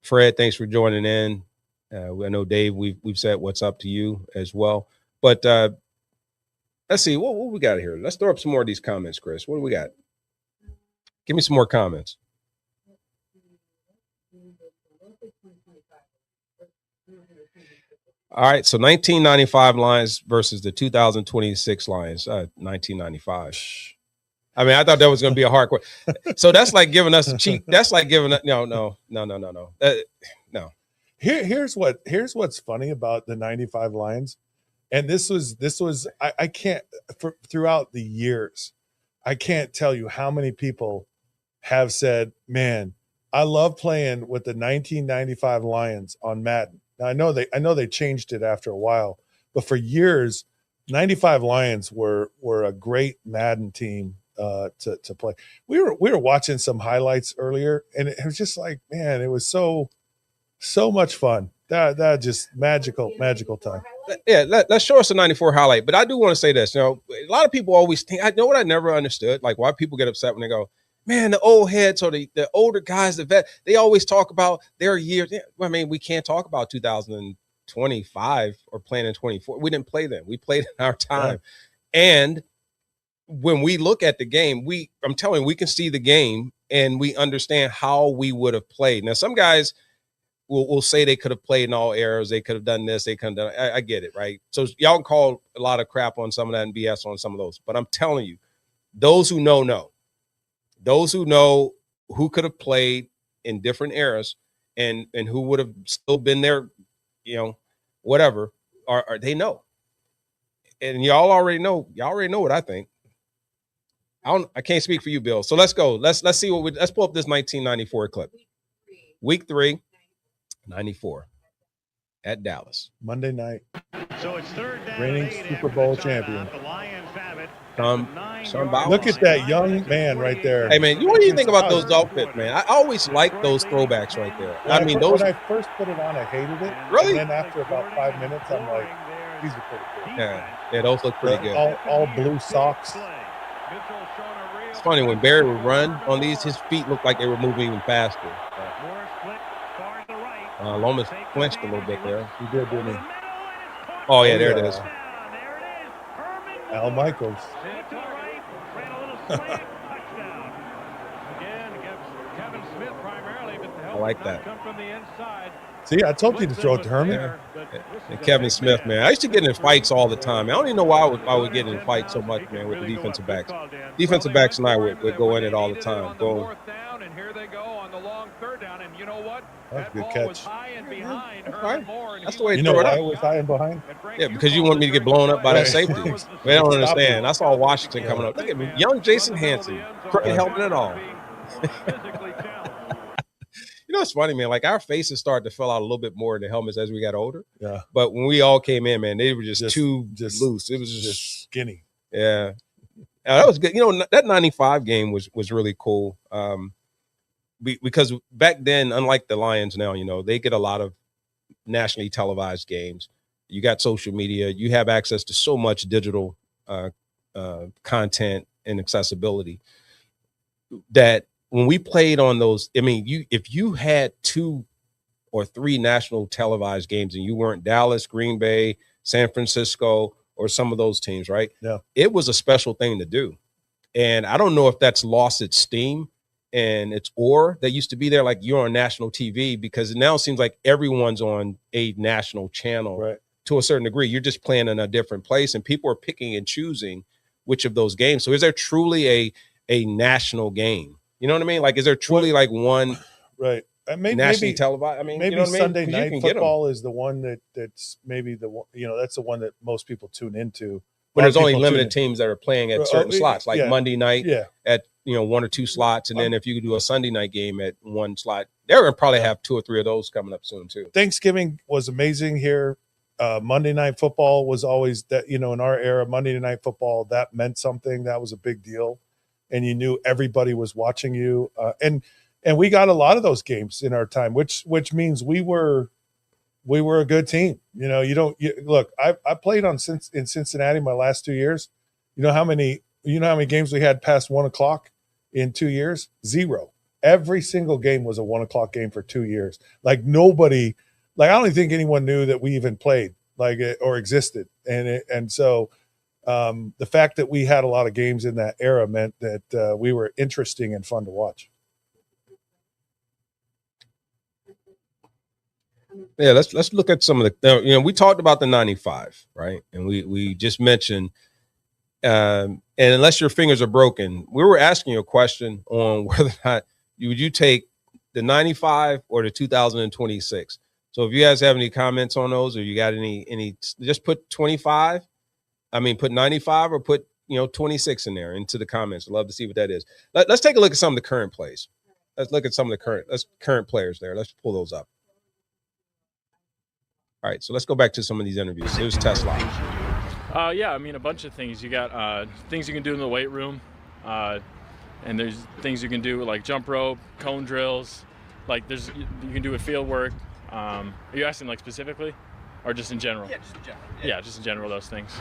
Speaker 2: Fred, thanks for joining in. I know Dave, we've said what's up to you as well. But let's see what we got here. Let's throw up some more of these comments, Chris. What do we got? Give me some more comments. All right, so 1995 Lions versus the 2026 Lions. 1995. I mean, I thought that was going to be a hard question. So that's like giving us a cheat. That's like giving us no. No.
Speaker 3: Here's what's funny about the 95 Lions. And this was I can't throughout the years, I can't tell you how many people have said, "Man, I love playing with the 1995 Lions on Madden." Now, I know they changed it after a while, but for years, 95 Lions were a great Madden team to play. We were watching some highlights earlier, and it was just like, man, it was so much fun. That just magical time.
Speaker 2: Yeah, let's show us a 94 highlight. But I do want to say this. You know, a lot of people always think, I know what I never understood, like why people get upset when they go, man, the old heads or the older guys, the vet, they always talk about their years. I mean, we can't talk about 2025 or playing in 24. We didn't play then. We played in our time. Yeah. And when we look at the game, I'm telling you, we can see the game and we understand how we would have played. Now, some guys will say they could have played in all eras. They could have done this. They could have done. I get it, right? So y'all can call a lot of crap on some of that and BS on some of those. But I'm telling you, those who know. Those who know who could have played in different eras and who would have still been there, you know, whatever, are they know. And y'all already know. Y'all already know what I think. I can't speak for you, Bill. So let's go. Let's see let's pull up this 1994 clip. Week 3, 94 at Dallas.
Speaker 3: Monday night.
Speaker 6: So it's third down.
Speaker 3: Reigning Super Bowl champion.
Speaker 6: The Lions have it.
Speaker 2: Sean Bowers.
Speaker 3: Look at that young man right there.
Speaker 2: Hey, man, what do you think about those outfits, man? I always like those throwbacks right there.
Speaker 3: When I first put it on, I hated it.
Speaker 2: Really?
Speaker 3: And then after about 5 minutes, I'm like, these are pretty cool.
Speaker 2: Yeah, those look pretty good.
Speaker 3: All blue socks.
Speaker 2: It's funny, when Barry would run on these, his feet looked like they were moving even faster. Lomas flinched a little bit there.
Speaker 3: He did, didn't he?
Speaker 2: Oh, yeah, there it is.
Speaker 3: Al Michaels.
Speaker 2: I like that.
Speaker 3: See, I told you to throw it to Herman.
Speaker 2: Yeah. And Kevin Smith, man. I used to get in fights all the time. I don't even know why I would get in fights so much, man, with the defensive backs. Defensive backs and I would go in it all the time. Go.
Speaker 7: And here they go on the long third down. And you know what?
Speaker 3: That's a good
Speaker 7: ball
Speaker 3: catch.
Speaker 7: was high and behind
Speaker 2: Right. That's the way
Speaker 3: You
Speaker 2: to
Speaker 3: know
Speaker 2: throw it
Speaker 3: why
Speaker 2: up.
Speaker 3: I was high and behind?
Speaker 2: Yeah, because you want me to get blown up by that safety. They don't understand. I saw Washington coming up. Look at me, young Jason Hanson, crooked helmet and all. You know, it's funny, man. Like our faces started to fill out a little bit more in the helmets as we got older.
Speaker 3: Yeah.
Speaker 2: But when we all came in, man, they were just too loose. It was
Speaker 3: just skinny.
Speaker 2: Yeah. That was good. You know, that 95 game was really cool. Because back then, unlike the Lions now, you know, they get a lot of nationally televised games. you got social media, you have access to so much digital content and accessibility that when we played on those, I mean, if you had 2 or 3 national televised games and you weren't Dallas, Green Bay, San Francisco, or some of those teams, right?
Speaker 3: Yeah.
Speaker 2: It was a special thing to do. And I don't know if that's lost its steam and its aura that used to be there, like you're on national TV, because now it seems like everyone's on a national channel
Speaker 3: Right.
Speaker 2: to a certain degree. You're just playing in a different place and people are picking and choosing which of those games. So is there truly a national game? You know what I mean? Like, is there truly like one
Speaker 3: Right.
Speaker 2: nationally televised? I mean,
Speaker 3: maybe
Speaker 2: you know what I mean?
Speaker 3: Sunday
Speaker 2: 'Cause you
Speaker 3: night
Speaker 2: can get 'em.
Speaker 3: football is the one that's maybe the one, that's the one that most people tune into.
Speaker 2: When there's only
Speaker 3: People
Speaker 2: limited
Speaker 3: tune
Speaker 2: teams that are playing at
Speaker 3: Oh,
Speaker 2: certain slots, like
Speaker 3: yeah.
Speaker 2: Monday night
Speaker 3: in. Yeah.
Speaker 2: at 1 or 2 slots, and then if you could do a Sunday night game at 1 slot, they're gonna probably have 2 or 3 of those coming up soon too.
Speaker 3: Thanksgiving was amazing here. Monday night football was always that, in our era, Monday night football, that meant something. That was a big deal. And you knew everybody was watching you. And we got a lot of those games in our time, which means we were a good team. Look, I played in Cincinnati my last 2 years. You know how many games we had past 1 o'clock in 2 years? 0. Every single game was a 1 o'clock game for 2 years. Like nobody, I don't even think anyone knew that we even played or existed. And so the fact that we had a lot of games in that era meant that we were interesting and fun to watch.
Speaker 2: Yeah, let's look at some of the. We talked about the '95, right? And we just mentioned, and unless your fingers are broken, we were asking you a question on whether or not would you take the '95 or the 2026. So if you guys have any comments on those, or you got any, just put 25. I mean, put 95 or put 26 in there into the comments. I'd love to see what that is. Let's take a look at some of the current plays. Let's look at some of the current players there. Let's pull those up. All right, so let's go back to some of these interviews. Here's Tesla.
Speaker 8: Yeah, I mean, a bunch of things. You got things you can do in the weight room, and there's things you can do like jump rope, cone drills. Like you can do with field work. Are you asking like specifically, or just in general? Yeah, just in general. Yeah, just in general, those things.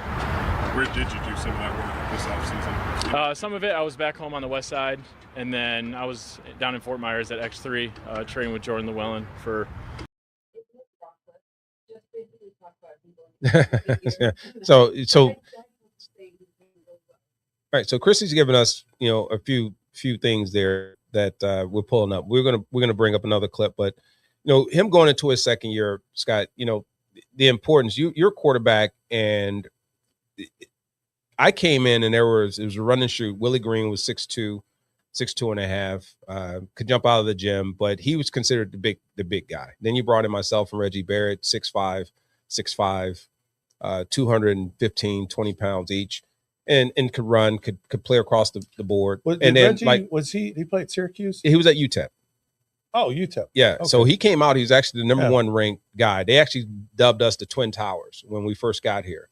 Speaker 5: Where did you do some of that work this offseason?
Speaker 8: Some of it I was back home on the west side, and then I was down in Fort Myers at X3 training with Jordan Llewellyn for.
Speaker 2: So all right, so Chrissy's giving us a few things there that we're pulling up. We're gonna bring up another clip, but him going into his second year, Scott, the importance. You're quarterback, and I came in and it was a run and shoot. Willie Green was 6'2", 6'2.5", could jump out of the gym, but he was considered the big guy. Then you brought in myself and Reggie Barrett, 6'5", 215, 20 pounds each, and could run, could play across the board. And then
Speaker 3: Reggie, was he played at Syracuse?
Speaker 2: He was at UTEP.
Speaker 3: Oh, UTEP.
Speaker 2: Yeah.
Speaker 3: Okay.
Speaker 2: So he came out. He was actually the number 1 ranked guy. They actually dubbed us the Twin Towers when we first got here.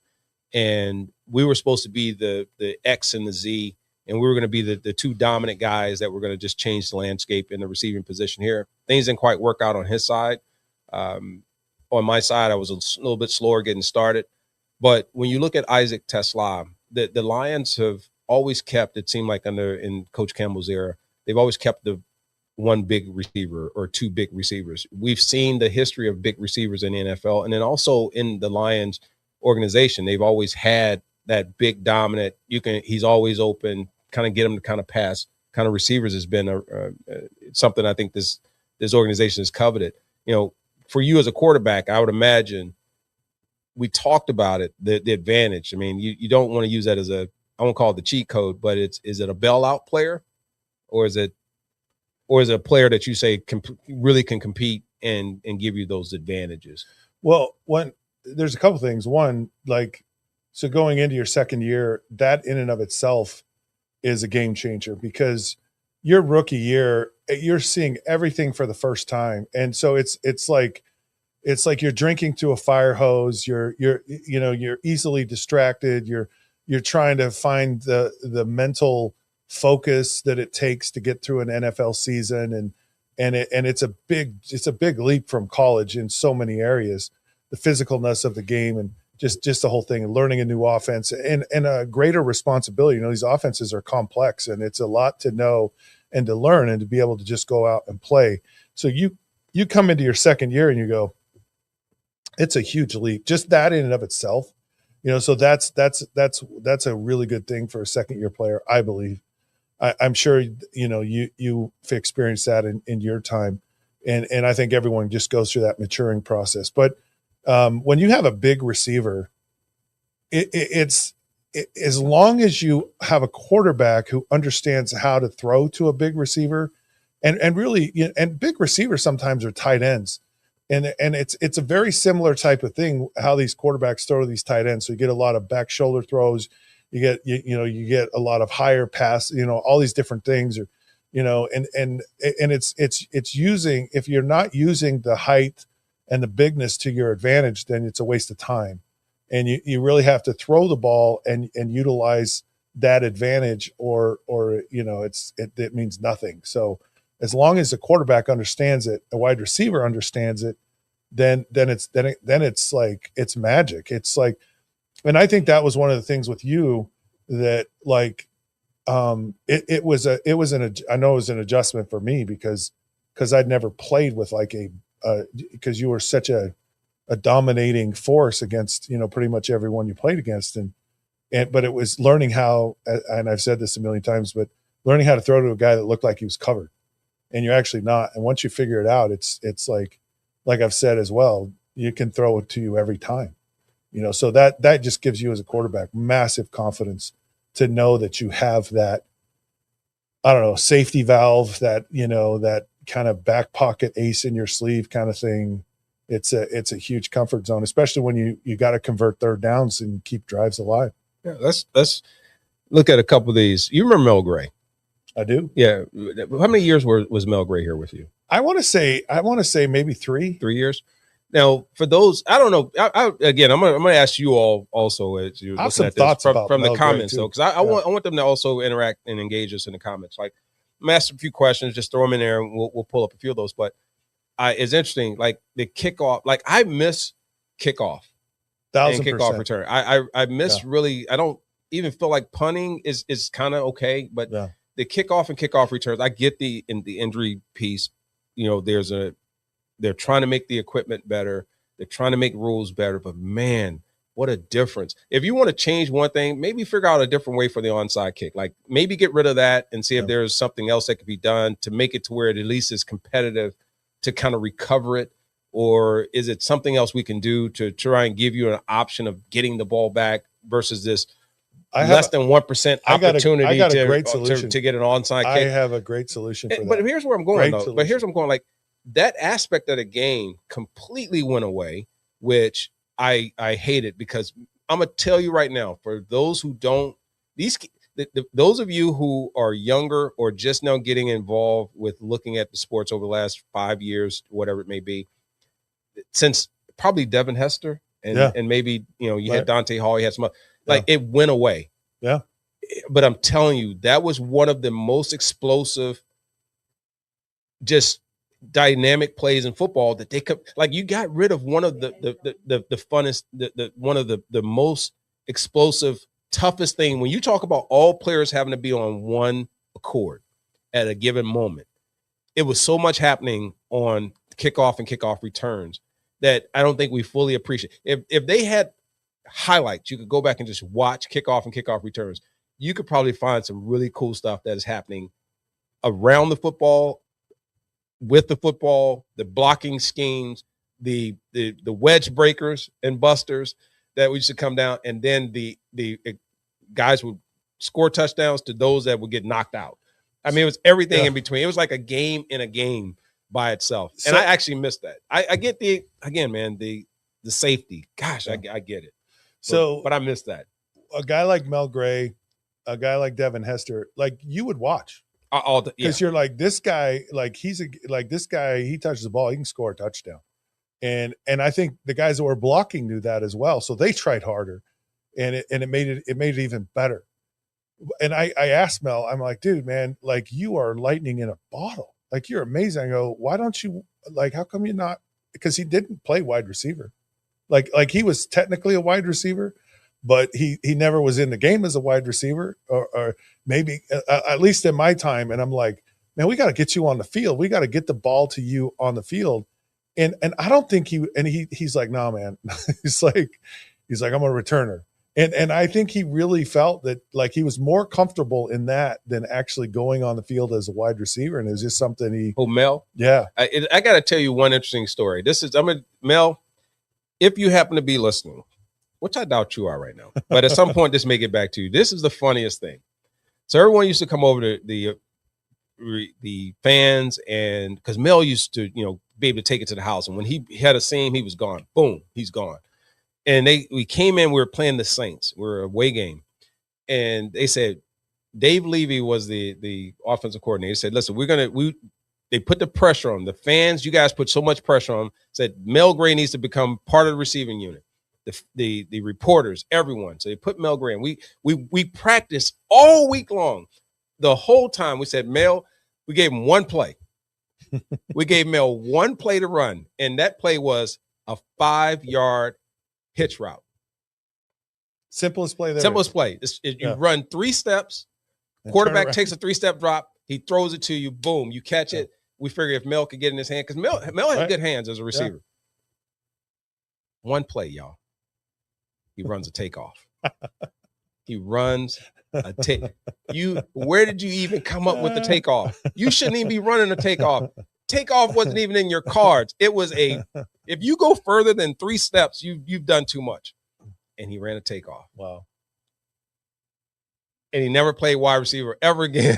Speaker 2: And we were supposed to be the X and the Z, and we were going to be the 2 dominant guys that were going to just change the landscape in the receiving position here. Things didn't quite work out on his side. On my side, I was a little bit slower getting started. But when you look at Isaac Tesla, the Lions have always kept, it seemed like in Coach Campbell's era, they've always kept the 1 big receiver or 2 big receivers. We've seen the history of big receivers in the NFL, and then also in the Lions organization, they've always had that big dominant. He's always open, kind of get him to kind of pass. Kind of receivers has been something I think this organization has coveted. For you as a quarterback, I would imagine we talked about it, the advantage. I mean, you don't want to use that as I won't call it the cheat code, but is it a bailout player, or is it a player that you say really can compete and give you those advantages?
Speaker 3: Well, there's a couple things. One, so going into your second year, that in and of itself is a game changer, because your rookie year, you're seeing everything for the first time. And so it's like you're drinking to a fire hose. You're easily distracted. You're trying to find the mental focus that it takes to get through an NFL season. And it's a big leap from college in so many areas. the physicalness of the game and just the whole thing, and learning a new offense and a greater responsibility. These offenses are complex, and it's a lot to know and to learn and to be able to just go out and play. So you come into your second year and you go, it's a huge leap, just that in and of itself. So that's a really good thing for a second year player, I believe. I'm sure you've experienced that in your time, and I think everyone just goes through that maturing process. But when you have a big receiver, it's as long as you have a quarterback who understands how to throw to a big receiver, and really, and big receivers sometimes are tight ends. And it's a very similar type of thing, how these quarterbacks throw to these tight ends. So you get a lot of back shoulder throws, you get a lot of higher pass, all these different things, or and it's using, if you're not using the height and the bigness to your advantage, then it's a waste of time. And you really have to throw the ball and utilize that advantage, or it means nothing. So as long as the quarterback understands it, a wide receiver understands it, then it's like, it's magic. It's like, and I think that was one of the things with you that it was an adjustment for me because I'd never played with because you were such a dominating force against, pretty much everyone you played against. But it was learning how, and I've said this a million times, but learning how to throw to a guy that looked like he was covered. And you're actually not. And once you figure it out, it's like I've said as well, you can throw it to you every time, so that just gives you as a quarterback massive confidence to know that you have that, I don't know, safety valve, that, that kind of back pocket ace in your sleeve kind of thing. It's a huge comfort zone, especially when you got to convert third downs and keep drives alive.
Speaker 2: Yeah, let's look at a couple of these. You remember Mel Gray?
Speaker 3: I do.
Speaker 2: Yeah. How many years was Mel Gray here with you?
Speaker 3: I want to say maybe 3
Speaker 2: years. Now, for those, I don't know. I'm going to ask you all also as you're looking at this from the comments, though, because I want them to also interact and engage us in the comments. Like, I'm gonna ask a few questions, just throw them in there, and we'll pull up a few of those. But it's interesting, like the kickoff. Like, I miss kickoff.
Speaker 3: 1,000%
Speaker 2: kickoff return. I miss really. I don't even feel like punting is kind of okay, but the kickoff and kickoff returns. I get the injury piece. They're trying to make the equipment better. They're trying to make rules better. But man, what a difference! If you want to change one thing, maybe figure out a different way for the onside kick. Like maybe get rid of that and see if there's something else that could be done to make it to where it at least is competitive to kind of recover it. Or is it something else we can do to try and give you an option of getting the ball back versus this less than 1% opportunity
Speaker 3: I got a great solution
Speaker 2: to get an onside kick?
Speaker 3: I have a great solution for that.
Speaker 2: But here's where I'm going, But here's where I'm going. Like, that aspect of the game completely went away, which I hated, because I'm going to tell you right now, for those who don't, those of you who are younger or just now getting involved with looking at the sports over the last 5 years, whatever it may be, since probably Devin Hester and maybe, you had Dante Hall, you had some, it went away.
Speaker 3: Yeah.
Speaker 2: But I'm telling you, that was one of the most explosive, just dynamic plays in football that they could, you got rid of one of the funnest, one of the most explosive, toughest thing. When you talk about all players having to be on one accord at a given moment, it was so much happening on kickoff and kickoff returns that I don't think we fully appreciate. If they had highlights, you could go back and just watch kickoff and kickoff returns. You could probably find some really cool stuff that is happening around the football, with the football, the blocking schemes, the wedge breakers and busters that used to come down, and then the guys would score touchdowns to those that would get knocked out. I mean, it was everything in between. It was like a game in a game by itself. And I actually missed that. I get the safety. Gosh, I get it. But I missed that.
Speaker 3: A guy like Mel Gray, a guy like Devin Hester, you would watch. Because you're like, this guy, he touches the ball, he can score a touchdown. And I think the guys that were blocking knew that as well. So they tried harder, and it made it even better. And I asked Mel, I'm like, dude, man, you are lightning in a bottle. You're amazing. I go, why don't you, how come you're not? Because he didn't play wide receiver. Like he was technically a wide receiver, but he never was in the game as a wide receiver, or maybe at least in my time. And I'm like, man, we got to get you on the field. We got to get the ball to you on the field. And I don't think he's like, no, man. he's like, I'm a returner. And I think he really felt that like he was more comfortable in that than actually going on the field as a wide receiver. And it was just something
Speaker 2: Mel,
Speaker 3: yeah.
Speaker 2: I got to tell you one interesting story. Mel, if you happen to be listening, which I doubt you are right now, but at some point this may get back to you. This is the funniest thing. So everyone used to come over to the fans, and because Mel used to, be able to take it to the house. And when he had a scene, he was gone. Boom, he's gone. And we came in, we were playing the Saints. We were a away game. And they said, Dave Levy was the offensive coordinator. He said, listen, they put the pressure on the fans. You guys put so much pressure on them. Said Mel Gray needs to become part of the receiving unit. The reporters, everyone. So they put Mel Gray in. We practiced all week long. The whole time we said, Mel, we gave him one play. We gave Mel one play to run. And that play was a 5-yard hitch route.
Speaker 3: Simplest play there.
Speaker 2: Simplest play. You run 3 steps. Quarterback takes a 3-step drop. He throws it to you. Boom. You catch it. We figure if Mel could get in his hand, because Mel has good hands as a receiver. Yeah. One play, y'all. He runs a takeoff. He runs a take. Where did you even come up with the takeoff? You shouldn't even be running a takeoff. Takeoff wasn't even in your cards. It was if you go further than 3 steps, you've done too much. And he ran a takeoff.
Speaker 3: Wow.
Speaker 2: And he never played wide receiver ever again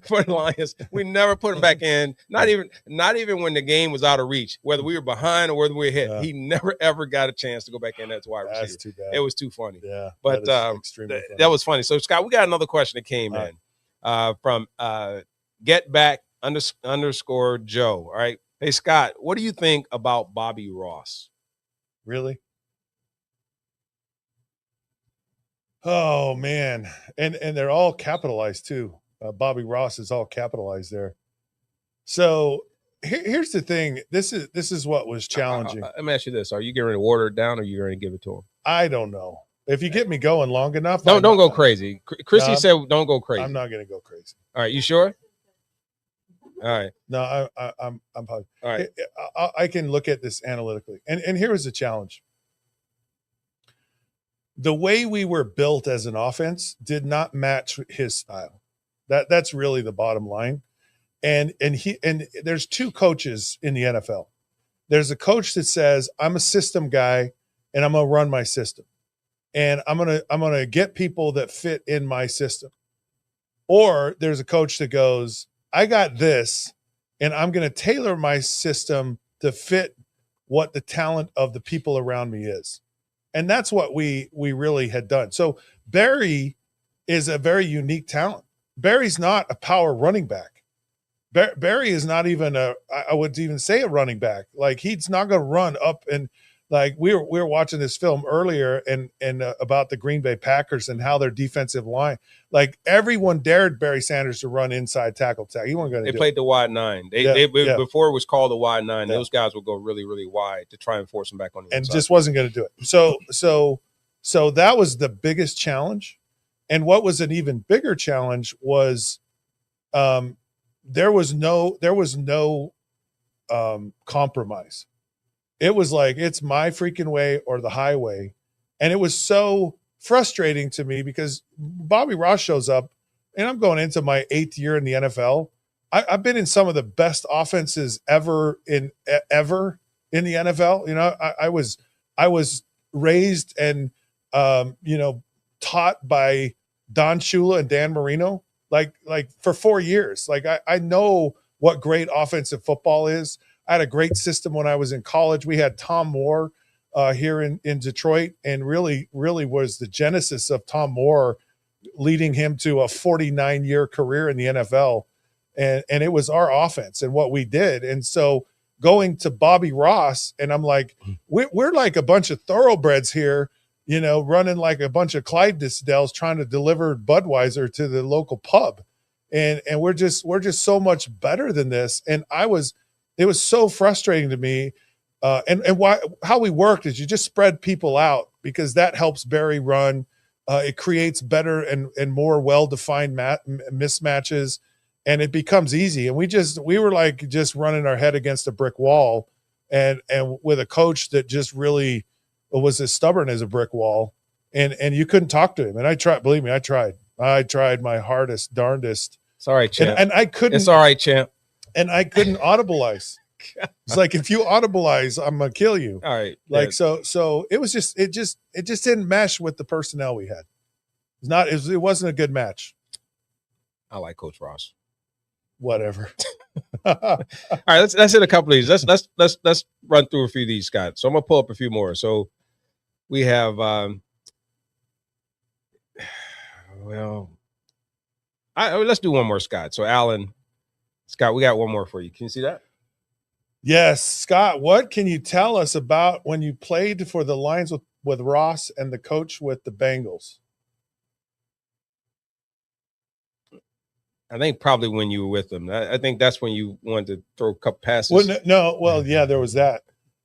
Speaker 2: for the Lions. We never put him back in. Not even when the game was out of reach, whether we were behind or whether we were hit. Yeah. He never ever got a chance to go back in as wide receiver.
Speaker 3: That's too bad.
Speaker 2: It was too funny.
Speaker 3: Yeah,
Speaker 2: but that was funny. So Scott, we got another question that came in from Get Back _ Joe. All right. Hey Scott, what do you think about Bobby Ross?
Speaker 3: Really? Oh man, and they're all capitalized too. Bobby Ross is all capitalized there. So here's the thing. This is what was challenging.
Speaker 2: Let me ask you this: are you going to water it down, or are you going to give it to him?
Speaker 3: I don't know. If you get me going long enough,
Speaker 2: don't go crazy. Chrissy said, "Don't go crazy."
Speaker 3: I'm not going to go crazy.
Speaker 2: All right, you sure? All right.
Speaker 3: No, I'm probably
Speaker 2: all right.
Speaker 3: I can look at this analytically, and here is the challenge. The way we were built as an offense did not match his style. That's really the bottom line. And there's 2 coaches in the NFL. There's a coach that says, I'm a system guy and I'm going to run my system. And I'm going to get people that fit in my system. Or there's a coach that goes, I got this and I'm going to tailor my system to fit what the talent of the people around me is. And that's what we really had done. So Barry is a very unique talent. Barry's not a power running back. Barry is not even I would even say a running back. Like he's not going to run up and like we were watching this film earlier and about the Green Bay Packers and how their defensive line, like everyone dared Barry Sanders to run inside tackle. He wasn't going to.
Speaker 2: They played the wide 9. Before it was called the wide 9. Yeah. Those guys would go really, really wide to try and force them back on the inside.
Speaker 3: And just wasn't going to do it. So that was the biggest challenge. And what was an even bigger challenge was, there was no compromise. It was like, it's my freaking way or the highway. And it was so frustrating to me because Bobby Ross shows up and I'm going into my 8th year in the NFL. I've been in some of the best offenses ever in the NFL. You know, I was raised and, taught by Don Shula and Dan Marino, like for 4 years. Like I know what great offensive football is. I had a great system when I was in college. We had Tom Moore here in Detroit, and really was the genesis of Tom Moore leading him to a 49-year career in the NFL. And it was our offense and what we did. And so going to Bobby Ross, and I'm like, we're like a bunch of thoroughbreds here, running like a bunch of Clydesdales trying to deliver Budweiser to the local pub. And we're just so much better than this. And it was so frustrating to me. how we worked is you just spread people out because that helps Barry run. It creates better and more well-defined mismatches, and it becomes easy. And we were like just running our head against a brick wall, and with a coach that just really was as stubborn as a brick wall, and you couldn't talk to him. And I tried, believe me, I tried my hardest, darndest.
Speaker 2: It's all right, champ.
Speaker 3: And I couldn't.
Speaker 2: It's all right, champ.
Speaker 3: And I couldn't audibilize. It's like, if you audibilize, I'm gonna kill you.
Speaker 2: All right.
Speaker 3: Like, so it just didn't mesh with the personnel we had. It wasn't a good match.
Speaker 2: I like Coach Ross.
Speaker 3: Whatever.
Speaker 2: All right, let's hit a couple of these. Let's run through a few of these, Scott. So I'm gonna pull up a few more. So we have let's do one more, Scott. So Alan, Scott, we got one more for you. Can you see that?
Speaker 3: Yes, Scott. What can you tell us about when you played for the Lions with Ross and the coach with the Bengals?
Speaker 2: I think probably when you were with them. I think that's when you wanted to throw a couple passes.
Speaker 3: Well, there was that.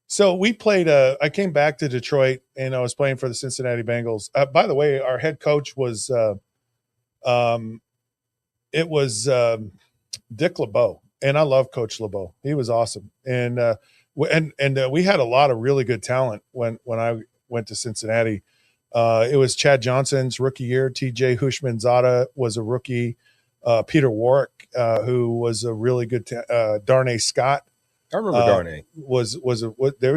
Speaker 3: So we played. I came back to Detroit and I was playing for the Cincinnati Bengals. By the way, our head coach was Dick LeBeau, and I love Coach LeBeau. He was awesome, and we had a lot of really good talent when I went to Cincinnati. It was Chad Johnson's rookie year. T.J. Hushmanzada was a rookie. Peter Warwick, who was a really good Darnay Scott.
Speaker 2: I remember Darnay.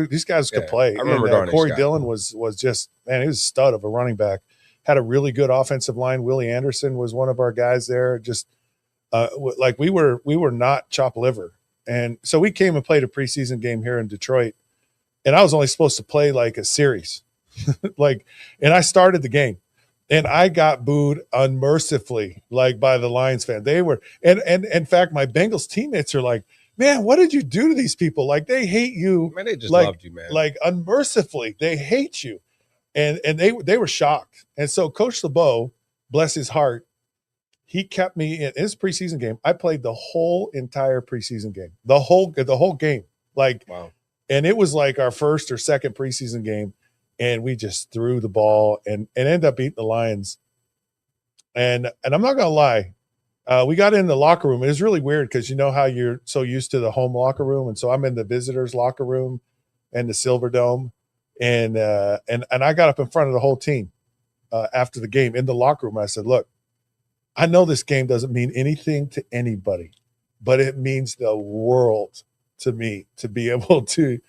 Speaker 3: These guys could play.
Speaker 2: I remember Darnay
Speaker 3: Corey
Speaker 2: Scott.
Speaker 3: Dillon was just, man, he was a stud of a running back. Had a really good offensive line. Willie Anderson was one of our guys there. Just like we were not chopped liver. And so we came and played a preseason game here in Detroit. And I was only supposed to play like a series. And I started the game. And I got booed unmercifully, like by the Lions fan. They were, and in fact, my Bengals teammates are like, man, what did you do to these people? Like, they hate you.
Speaker 2: Man, they just
Speaker 3: like,
Speaker 2: loved you, man.
Speaker 3: Like, unmercifully, they hate you. And they were shocked. And so Coach LeBeau, bless his heart, he kept me in his preseason game. I played the whole entire preseason game, the whole game. Like,
Speaker 2: wow.
Speaker 3: And it was like our first or second preseason game. And we just threw the ball and ended up beating the Lions. And I'm not gonna lie, we got in the locker room. It was really weird because you know how you're so used to the home locker room, and so I'm in the visitors' locker room and the Silver Dome, and I got up in front of the whole team after the game in the locker room. I said, "Look, I know this game doesn't mean anything to anybody, but it means the world to me to be able to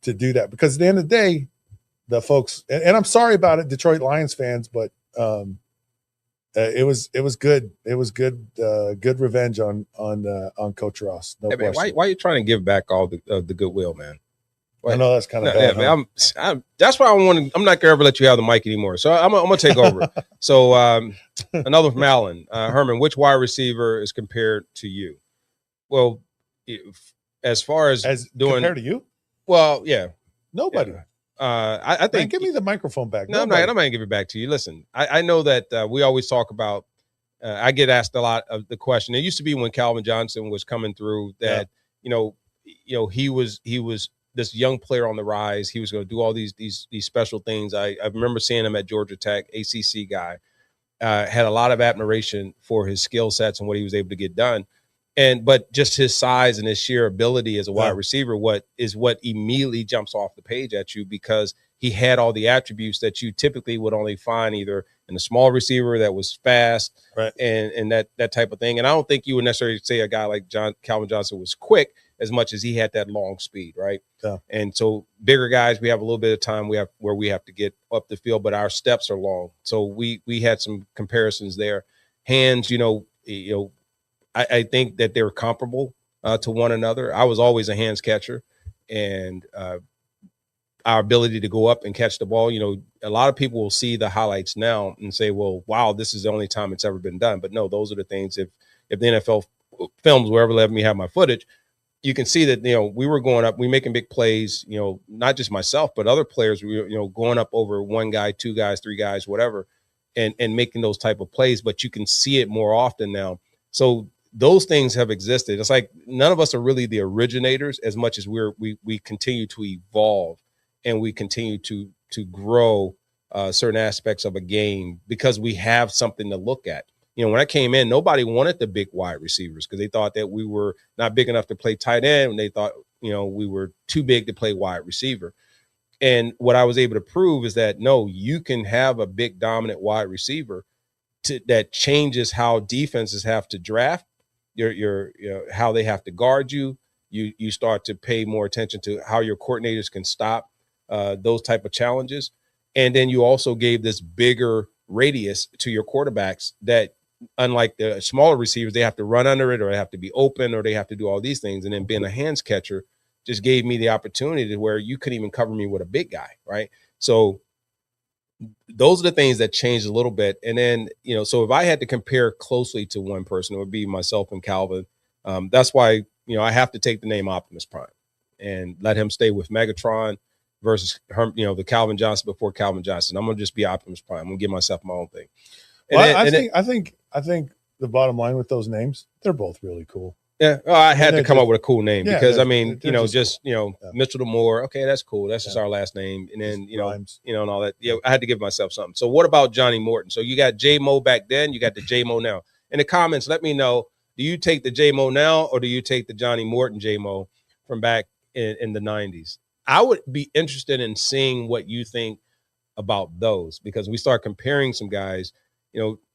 Speaker 3: do that, because at the end of the day." The folks, and I'm sorry about it, Detroit Lions fans, but it was good. It was good revenge on Coach Ross. No
Speaker 2: hey, man,
Speaker 3: question.
Speaker 2: why are you trying to give back all the goodwill, man?
Speaker 3: I know that's kind of bad.
Speaker 2: Yeah, man, that's why I'm not gonna ever let you have the mic anymore. So I'm gonna take over. So another from Alan Herman. Which wide receiver is compared to you? Well, as far as doing
Speaker 3: compared to you,
Speaker 2: well, yeah,
Speaker 3: nobody.
Speaker 2: Yeah. I think.
Speaker 3: Man, give me the microphone back.
Speaker 2: No, I'm not gonna give it back to you. Listen, I know that we always talk about. I get asked a lot of the question. It used to be when Calvin Johnson was coming through that you know he was this young player on the rise. He was going to do all these special things. I remember seeing him at Georgia Tech, ACC guy. Had a lot of admiration for his skill sets and what he was able to get done. But just his size and his sheer ability as a wide receiver, what immediately jumps off the page at you, because he had all the attributes that you typically would only find either in a small receiver that was fast,
Speaker 3: right,
Speaker 2: and that type of thing. And I don't think you would necessarily say a guy like Calvin Johnson was quick as much as he had that long speed, right?
Speaker 3: Yeah.
Speaker 2: And so bigger guys, we have a little bit of time where we have to get up the field, but our steps are long. So we had some comparisons there. Hands, I think that they're comparable to one another. I was always a hands catcher, and our ability to go up and catch the ball, a lot of people will see the highlights now and say, well, wow, this is the only time it's ever been done. But no, those are the things. If the NFL films will ever let me have my footage, you can see that, we were going up, we making big plays, not just myself, but other players, going up over one guy, two guys, three guys, whatever, and making those type of plays. But you can see it more often now. So those things have existed. It's like none of us are really the originators as much as we continue to evolve and we continue to grow certain aspects of a game because we have something to look at. When I came in, nobody wanted the big wide receivers because they thought that we were not big enough to play tight end, and they thought, we were too big to play wide receiver. And what I was able to prove is that, no, you can have a big dominant wide receiver that changes how defenses have to draft your how they have to guard you. You start to pay more attention to how your coordinators can stop those type of challenges. And then you also gave this bigger radius to your quarterbacks that, unlike the smaller receivers, they have to run under it or they have to be open or they have to do all these things. And then being a hands catcher just gave me the opportunity to where you couldn't even cover me with a big guy, right? So those are the things that changed a little bit. And then, so if I had to compare closely to one person, it would be myself and Calvin. That's why, I have to take the name Optimus Prime and let him stay with Megatron versus, the Calvin Johnson before Calvin Johnson. I'm going to just be Optimus Prime. I'm going to give myself my own thing.
Speaker 3: Well, I think the bottom line with those names, they're both really cool.
Speaker 2: Yeah, I had to come up with a cool name because
Speaker 3: Mitchell
Speaker 2: DeMore. Okay, that's cool. That's just our last name, and then
Speaker 3: Rhymes.
Speaker 2: and all that. Yeah, I had to give myself something. So what about Johnny Morton? So you got J-Mo back then, you got the J-Mo now. In the comments, let me know: do you take the J-Mo now, or do you take the Johnny Morton J-Mo from back in the '90s? I would be interested in seeing what you think about those because we start comparing some guys.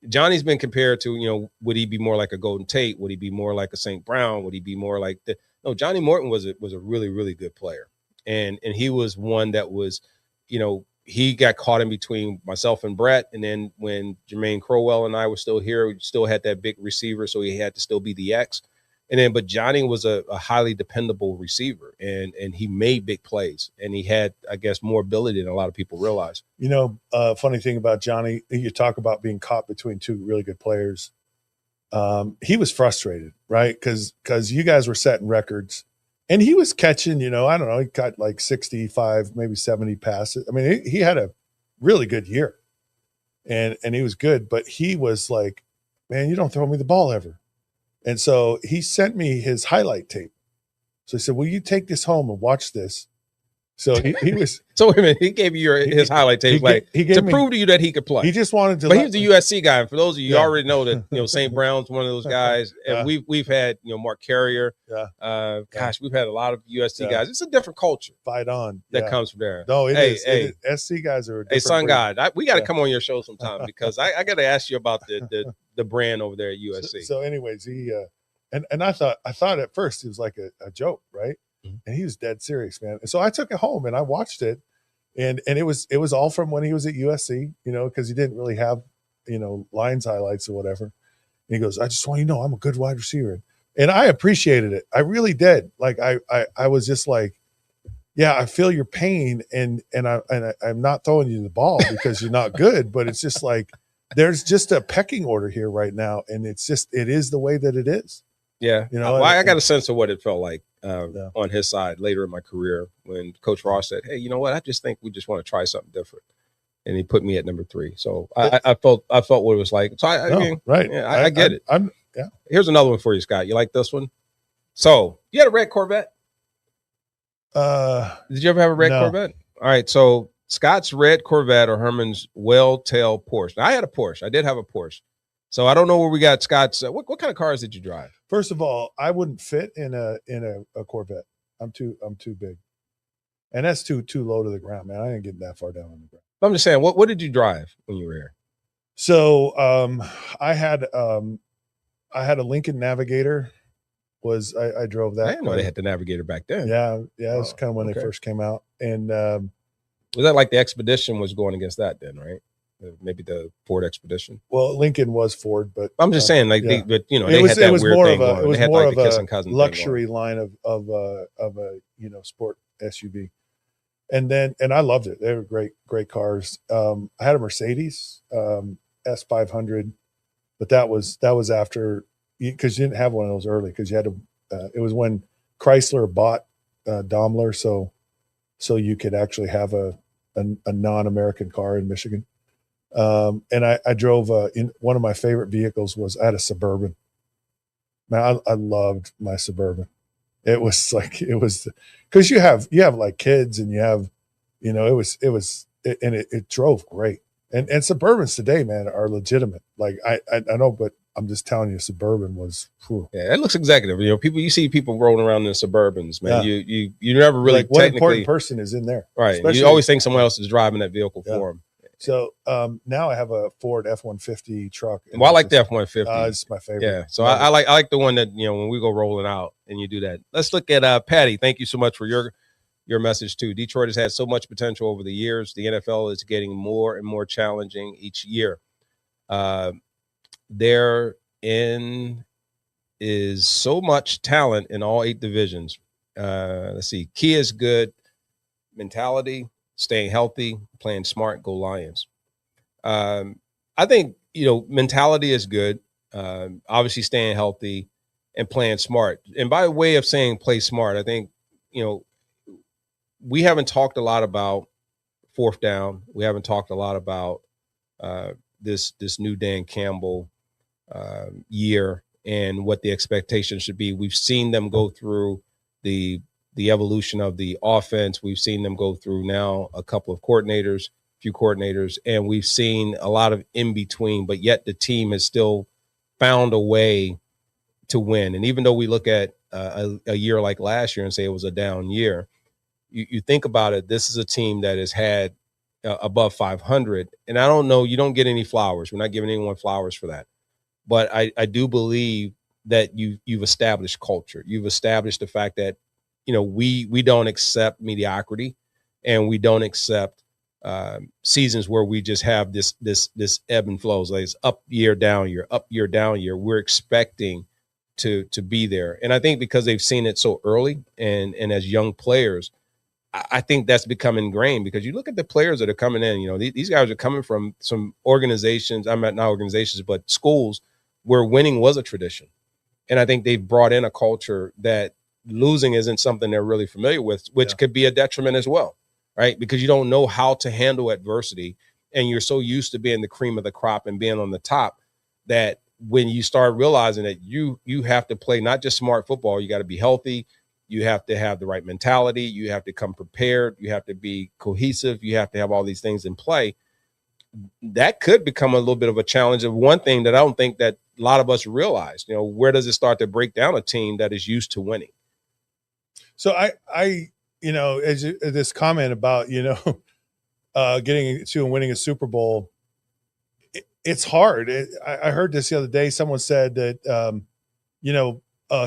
Speaker 2: Johnny's been compared to, would he be more like a Golden Tate? Would he be more like a St. Brown? Would he be more like no, Johnny Morton was a really, really good player. And he was one that was, he got caught in between myself and Brett. And then when Jermaine Crowell and I were still here, we still had that big receiver. So he had to still be the X. And then, but Johnny was a highly dependable receiver and he made big plays and he had, I guess, more ability than a lot of people realize.
Speaker 3: Funny thing about Johnny, you talk about being caught between two really good players. He was frustrated, right? Because you guys were setting records and he was catching, I don't know, he caught like 65, maybe 70 passes. I mean, he had a really good year and he was good, but he was like, man, you don't throw me the ball ever. And so he sent me his highlight tape. So he said, will you take this home and watch this? So he was.
Speaker 2: So wait a minute, he gave you his highlight tape to prove to you that he could play.
Speaker 3: He just wanted to.
Speaker 2: But he was a USC guy. And for those of you already know that, St. Brown's one of those guys. And we've had, Mark Carrier.
Speaker 3: Yeah.
Speaker 2: We've had a lot of USC guys. It's a different culture.
Speaker 3: Fight on.
Speaker 2: That comes from there.
Speaker 3: No, it is. SC guys are.
Speaker 2: Hey, Sun God, we got to come on your show sometime because I got to ask you about the brand over there at USC.
Speaker 3: So anyways, he and I thought at first it was like a joke, right? Mm-hmm. And he was dead serious, man. And so I took it home and I watched it, and it was all from when he was at USC, because he didn't really have lines highlights or whatever. And he goes, I just want you to know I'm a good wide receiver, and I appreciated it. I really did. Like I was just like, yeah, I feel your pain, and I'm not throwing you the ball because you're not good, but it's just like there's just a pecking order here right now, and it is the way that it is.
Speaker 2: Yeah, I got a sense of what it felt like on his side later in my career when Coach Ross said, "Hey, you know what? I just think we just want to try something different," and he put me at number 3. So I felt what it was like. So I mean,
Speaker 3: right?
Speaker 2: Yeah, I get it.
Speaker 3: Yeah.
Speaker 2: Here's another one for you, Scott. You like this one? So you had a red Corvette? Did you ever have a red Corvette? All right. So Scott's red Corvette or Herman's Whale-tail Porsche. Now, I had a Porsche. I did have a Porsche. So I don't know where we got Scott's. What kind of cars did you drive?
Speaker 3: First of all, I wouldn't fit in a Corvette. I'm too big, and that's too low to the ground, man. I ain't getting that far down on the ground.
Speaker 2: I'm just saying, what did you drive when you were here?
Speaker 3: So I had a Lincoln Navigator. I drove that.
Speaker 2: I didn't know they had the Navigator back then.
Speaker 3: Yeah, it was kind of when they first came out, and
Speaker 2: was that like the Expedition was going against that then, right? Maybe the Ford Expedition.
Speaker 3: Well, Lincoln was Ford, but
Speaker 2: I'm just saying, like,
Speaker 3: yeah.
Speaker 2: they had that weird thing going.
Speaker 3: It was
Speaker 2: they had
Speaker 3: more
Speaker 2: like
Speaker 3: of
Speaker 2: the kissing cousin
Speaker 3: luxury line of a sport SUV, and I loved it. They were great cars. I had a Mercedes S500, but that was after, because you didn't have one of those early because you had to. It was when Chrysler bought Daimler, so you could actually have a non-American car in Michigan. And I drove in one of my favorite vehicles I had a Suburban, Man, I loved my Suburban. It was like because you have like kids and you have, it drove great. And Suburbans today, man, are legitimate. Like I know, but I'm just telling you, Suburban was. Whew.
Speaker 2: Yeah, it looks executive. You see people rolling around in Suburbans, man.
Speaker 3: Yeah.
Speaker 2: You never really
Speaker 3: like what
Speaker 2: technically
Speaker 3: important person is in there,
Speaker 2: right.
Speaker 3: Especially,
Speaker 2: You always think someone else is driving that vehicle for them.
Speaker 3: So now I have a Ford F-150 truck.
Speaker 2: Well, I like the F-150.
Speaker 3: It's my favorite.
Speaker 2: Yeah, so I like the one that when we go rolling out and you do that. Let's look at Patty. Thank you so much for your message too. Detroit has had so much potential over the years. The NFL is getting more and more challenging each year. There is so much talent in all 8 divisions. Let's see. Key is good. Mentality, staying healthy, playing smart, go Lions. I think, mentality is good. Obviously staying healthy and playing smart. And by way of saying play smart, I think, we haven't talked a lot about fourth down. We haven't talked a lot about this new Dan Campbell year and what the expectations should be. We've seen them go through the evolution of the offense. We've seen them go through now a couple of few coordinators, and we've seen a lot of in between, but yet the team has still found a way to win. And even though we look at a year like last year and say it was a down year, you think about it, this is a team that has had above 500. And I don't know, you don't get any flowers. We're not giving anyone flowers for that. But I do believe that you've established culture. You've established the fact that, we don't accept mediocrity, and we don't accept seasons where we just have this ebb and flows. Like it's up year, down year, up year, down year. We're expecting to be there. And I think because they've seen it so early and as young players, I think that's become ingrained, because you look at the players that are coming in, these guys are coming from some organizations, not organizations, but schools where winning was a tradition. And I think they've brought in a culture that losing isn't something they're really familiar with, which could be a detriment as well, right? Because you don't know how to handle adversity, and you're so used to being the cream of the crop and being on the top that when you start realizing that you have to play not just smart football, you got to be healthy. You have to have the right mentality. You have to come prepared. You have to be cohesive. You have to have all these things in play. That could become a little bit of a challenge. Of one thing that I don't think that a lot of us realize, where does it start to break down a team that is used to winning?
Speaker 3: So I as this comment about, getting to and winning a Super Bowl, it's hard. I heard this the other day. Someone said that,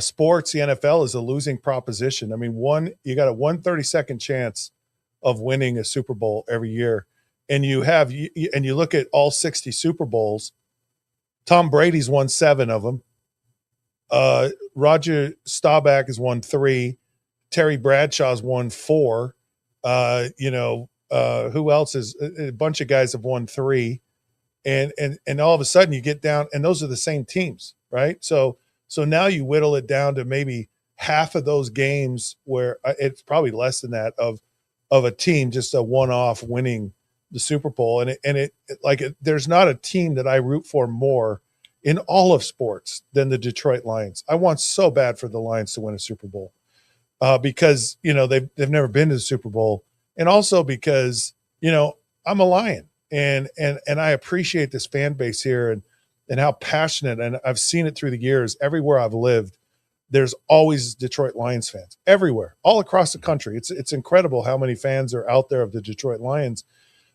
Speaker 3: sports, the NFL is a losing proposition. I mean, you got a 1/32nd chance of winning a Super Bowl every year. And you look at all 60 Super Bowls, Tom Brady's won 7 of them. Roger Staubach has won 3. Terry Bradshaw's won 4. Who else is a bunch of guys have won 3. And all of a sudden you get down, and those are the same teams, right? So now you whittle it down to maybe half of those games where it's probably less than that of a team, just a one-off winning the Super Bowl. And there's not a team that I root for more in all of sports than the Detroit Lions. I want so bad for the Lions to win a Super Bowl because, they've never been to the Super Bowl. And also because, I'm a Lion and I appreciate this fan base here and how passionate, and I've seen it through the years. Everywhere I've lived, there's always Detroit Lions fans everywhere, all across the country. It's incredible how many fans are out there of the Detroit Lions.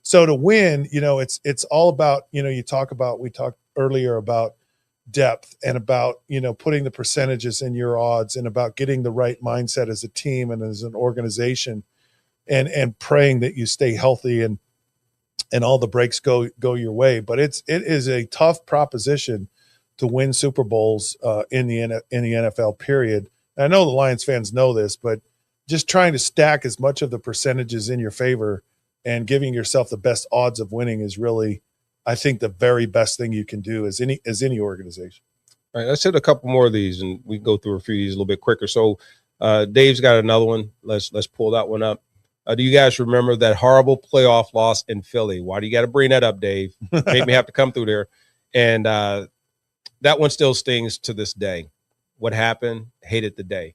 Speaker 3: So to win, it's all about, we talked earlier about depth and about, putting the percentages in your odds and about getting the right mindset as a team and as an organization and praying that you stay healthy and all the breaks go your way. But it is a tough proposition to win Super Bowls in the NFL period. And I know the Lions fans know this, but just trying to stack as much of the percentages in your favor and giving yourself the best odds of winning is really, I think, the very best thing you can do as any organization.
Speaker 2: All right, let's hit a couple more of these, and we can go through a few of these a little bit quicker. So Dave's got another one. Let's pull that one up. Do you guys remember that horrible playoff loss in Philly? Why do you got to bring that up, Dave? Made me have to come through there. And that one still stings to this day. what happened, hated the day.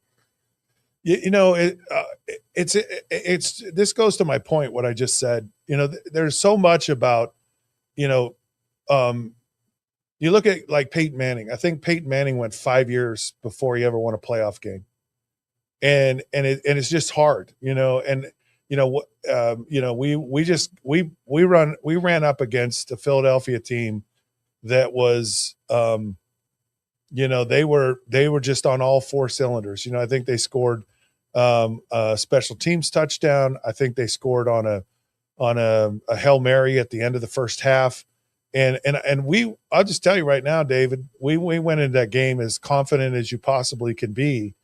Speaker 3: It's this goes to my point, what I just said. There's so much about, you look at like Peyton Manning. I think Peyton Manning went 5 years before he ever won a playoff game. And it's just hard, we ran up against a Philadelphia team that was, they were just on all four cylinders. I think they scored a special teams touchdown. I think they scored on a Hail Mary at the end of the first half. And I'll just tell you right now, David, we went into that game as confident as you possibly can be.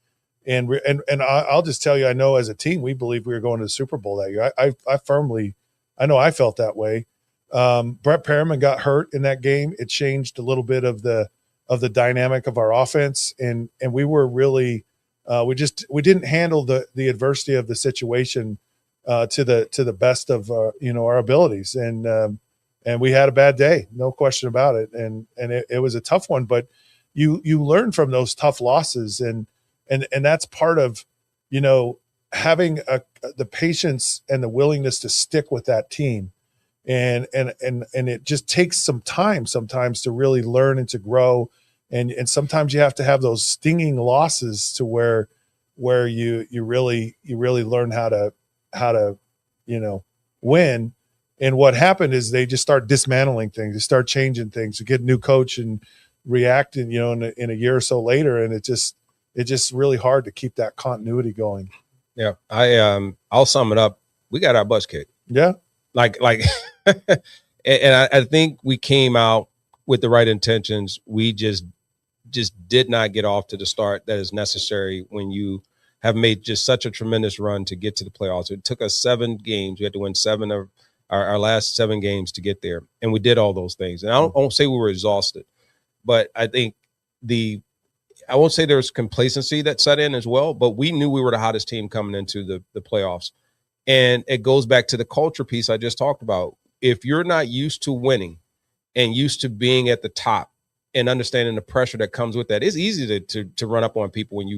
Speaker 3: And I'll just tell you, I know as a team, we believe we were going to the Super Bowl that year. I know I felt that way. Brett Perriman got hurt in that game. It changed a little bit of the dynamic of our offense. And we were really, we didn't handle the adversity of the situation to the best of our abilities. And we had a bad day, no question about it. And it was a tough one, but you learn from those tough losses, and that's part of, having the patience and the willingness to stick with that team. And it just takes some time sometimes to really learn and to grow. And sometimes you have to have those stinging losses to where you really learn how to win. And what happened is they just start dismantling things. They start changing things. You get a new coach and reacting, in a year or so later. And it's just really hard to keep that continuity going.
Speaker 2: Yeah. I'll sum it up. We got our butts kicked.
Speaker 3: Yeah.
Speaker 2: Like, and I think we came out with the right intentions. We just did not get off to the start that is necessary when you have made just such a tremendous run to get to the playoffs. It took us 7 games. We had to win 7 of our last 7 games to get there. And we did all those things. And I won't say we were exhausted, but I think I won't say there's complacency that set in as well, but we knew we were the hottest team coming into the playoffs. And it goes back to the culture piece I just talked about. If you're not used to winning and used to being at the top and understanding the pressure that comes with that, it's easy to run up on people when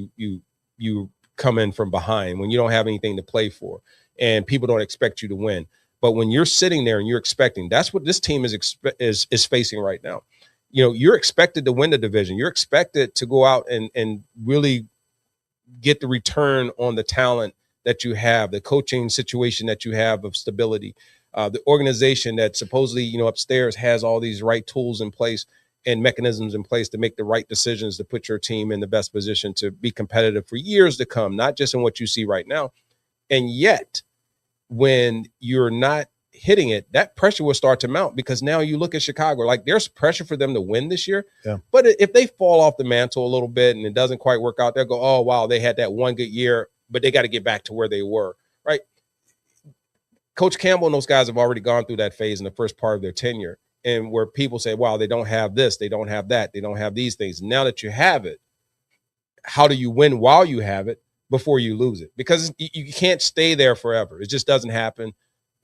Speaker 2: you come in from behind, when you don't have anything to play for and people don't expect you to win. But when you're sitting there and you're expecting, that's what this team is facing right now. You're expected to win the division. You're expected to go out and really get the return on the talent that you have, the coaching situation that you have of stability, the organization that supposedly, upstairs has all these right tools in place and mechanisms in place to make the right decisions to put your team in the best position to be competitive for years to come, not just in what you see right now. And yet, when you're not hitting it, that pressure will start to mount, because now you look at Chicago, like there's pressure for them to win this year.
Speaker 3: Yeah.
Speaker 2: But if they fall off the mantle a little bit and it doesn't quite work out, they'll go, oh, wow, they had that one good year, but they got to get back to where they were, right? Coach Campbell and those guys have already gone through that phase in the first part of their tenure, and where people say, wow, they don't have this, they don't have that, they don't have these things. Now that you have it, how do you win while you have it before you lose it? Because you can't stay there forever. It just doesn't happen.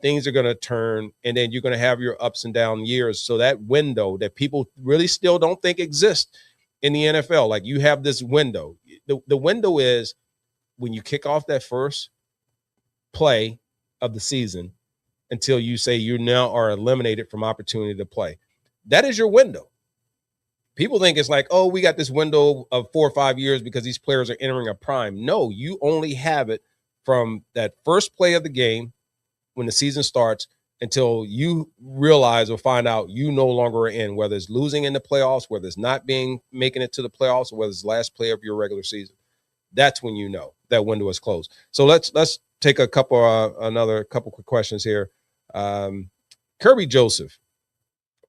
Speaker 2: Things are going to turn, and then you're going to have your ups and down years. So that window that people really still don't think exists in the NFL, like you have this window. The window is when you kick off that first play of the season until you say you now are eliminated from opportunity to play. That is your window. People think it's like, oh, we got this window of 4 or 5 years because these players are entering a prime. No, you only have it from that first play of the game when the season starts until you realize or find out you no longer are in, whether it's losing in the playoffs, whether it's not making it to the playoffs, or whether it's the last play of your regular season. That's when you know that window is closed. So let's take another couple quick questions here. Kirby Joseph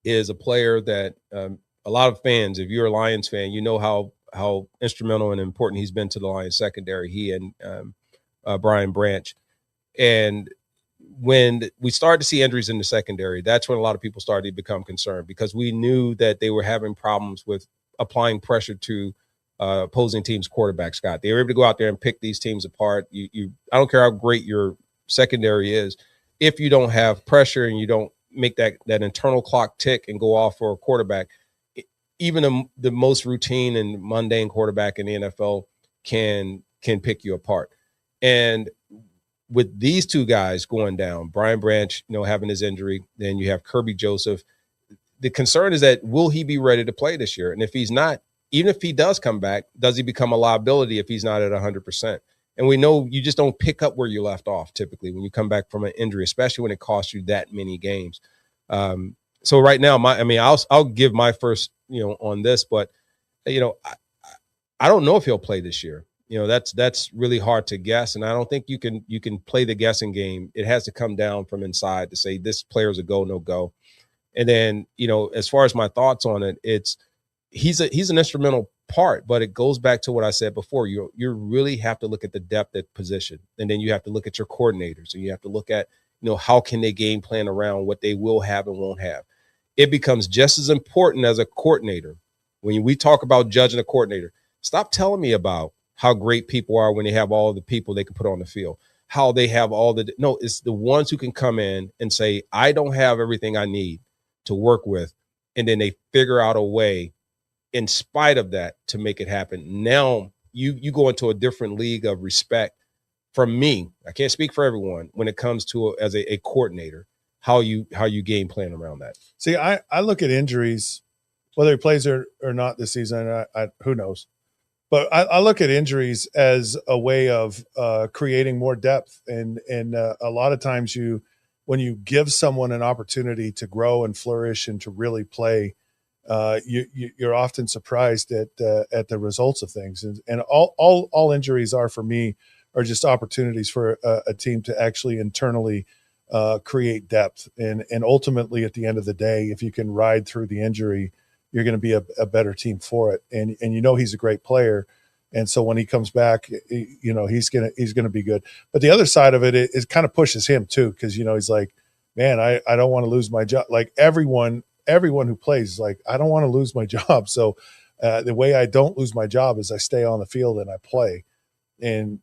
Speaker 2: is a player that a lot of fans, if you're a Lions fan, you know how instrumental and important he's been to the Lions secondary, he and Brian Branch. And when we started to see injuries in the secondary, that's when a lot of people started to become concerned, because we knew that they were having problems with applying pressure to opposing teams' quarterback, Scott. They were able to go out there and pick these teams apart. I don't care how great your secondary is. If you don't have pressure and you don't make that internal clock tick and go off for a quarterback, even the most routine and mundane quarterback in the NFL can pick you apart. And with these two guys going down, Brian Branch, having his injury, then you have Kirby Joseph. The concern is that will he be ready to play this year? And if he's not, even if he does come back, does he become a liability if he's not at 100%? And we know you just don't pick up where you left off typically when you come back from an injury, especially when it costs you that many games. So right now, I'll give my first, on this, but I don't know if he'll play this year. That's really hard to guess, and I don't think you can play the guessing game. It has to come down from inside to say this player's a go, no go. And then, as far as my thoughts on it, he's an instrumental part, but it goes back to what I said before. You really have to look at the depth at position, and then you have to look at your coordinators, and you have to look at, how can they game plan around what they will have and won't have. It becomes just as important as a coordinator. When we talk about judging a coordinator, stop telling me about how great people are when they have all the people they can put on the field, how they have it's the ones who can come in and say, I don't have everything I need to work with. And then they figure out a way in spite of that to make it happen. Now you go into a different league of respect from me. I can't speak for everyone when it comes to as a coordinator, how you game plan around that.
Speaker 3: See, I look at injuries, whether he plays or not this season, who knows? But I look at injuries as a way of creating more depth. And a lot of times when you give someone an opportunity to grow and flourish and to really play, you're often surprised at the results of things. And all injuries for me are just opportunities for a team to actually internally create depth. And ultimately, at the end of the day, if you can ride through the injury, you're going to be a better team for it. And he's a great player. And so when he comes back, he's going to be good. But the other side of it kind of pushes him too. Cause he's like, man, I don't want to lose my job. Like everyone who plays is like, I don't want to lose my job. So the way I don't lose my job is I stay on the field and I play. And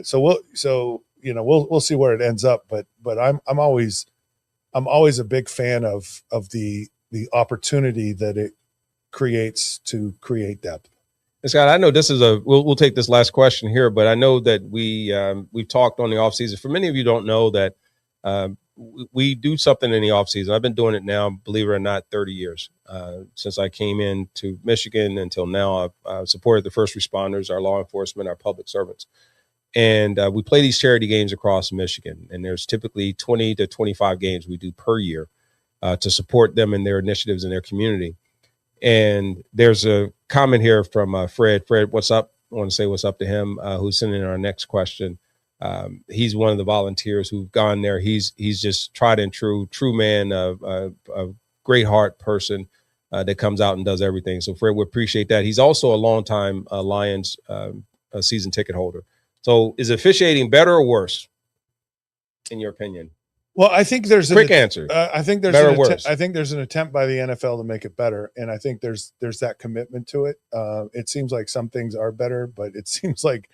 Speaker 3: so we'll see where it ends up. But I'm always a big fan of the opportunity that it creates to create depth.
Speaker 2: And Scott, I know this is we'll take this last question here, but I know that we've talked on the offseason. For many of you don't know that we do something in the offseason. I've been doing it now, believe it or not, 30 years. Since I came into Michigan until now, I've supported the first responders, our law enforcement, our public servants. And we play these charity games across Michigan. And there's typically 20 to 25 games we do per year to support them in their initiatives in their community. And there's a comment here from Fred. Fred, what's up? I want to say what's up to him, who's sending our next question. He's one of the volunteers who've gone there. He's just tried and true man, a great heart person that comes out and does everything. So Fred, we appreciate that. He's also a longtime Lions season ticket holder. So is officiating better or worse, in your opinion?
Speaker 3: Well, I think there's
Speaker 2: quick answer.
Speaker 3: I think there's
Speaker 2: better or worse.
Speaker 3: I think there's an attempt by the NFL to make it better, and I think there's that commitment to it. It seems like some things are better, but it seems like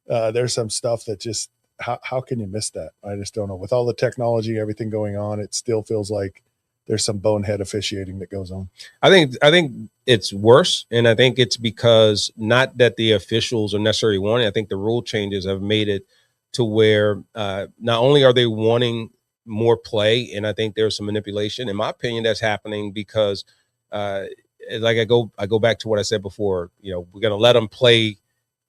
Speaker 3: there's some stuff that just how can you miss that? I just don't know. With all the technology, everything going on, it still feels like there's some bonehead officiating that goes on.
Speaker 2: I think it's worse, and I think it's because not that the officials are necessarily wanting. I think the rule changes have made it to where not only are they wanting more play, and I think there's some manipulation. In my opinion, that's happening because, like I go back to what I said before. We're going to let them play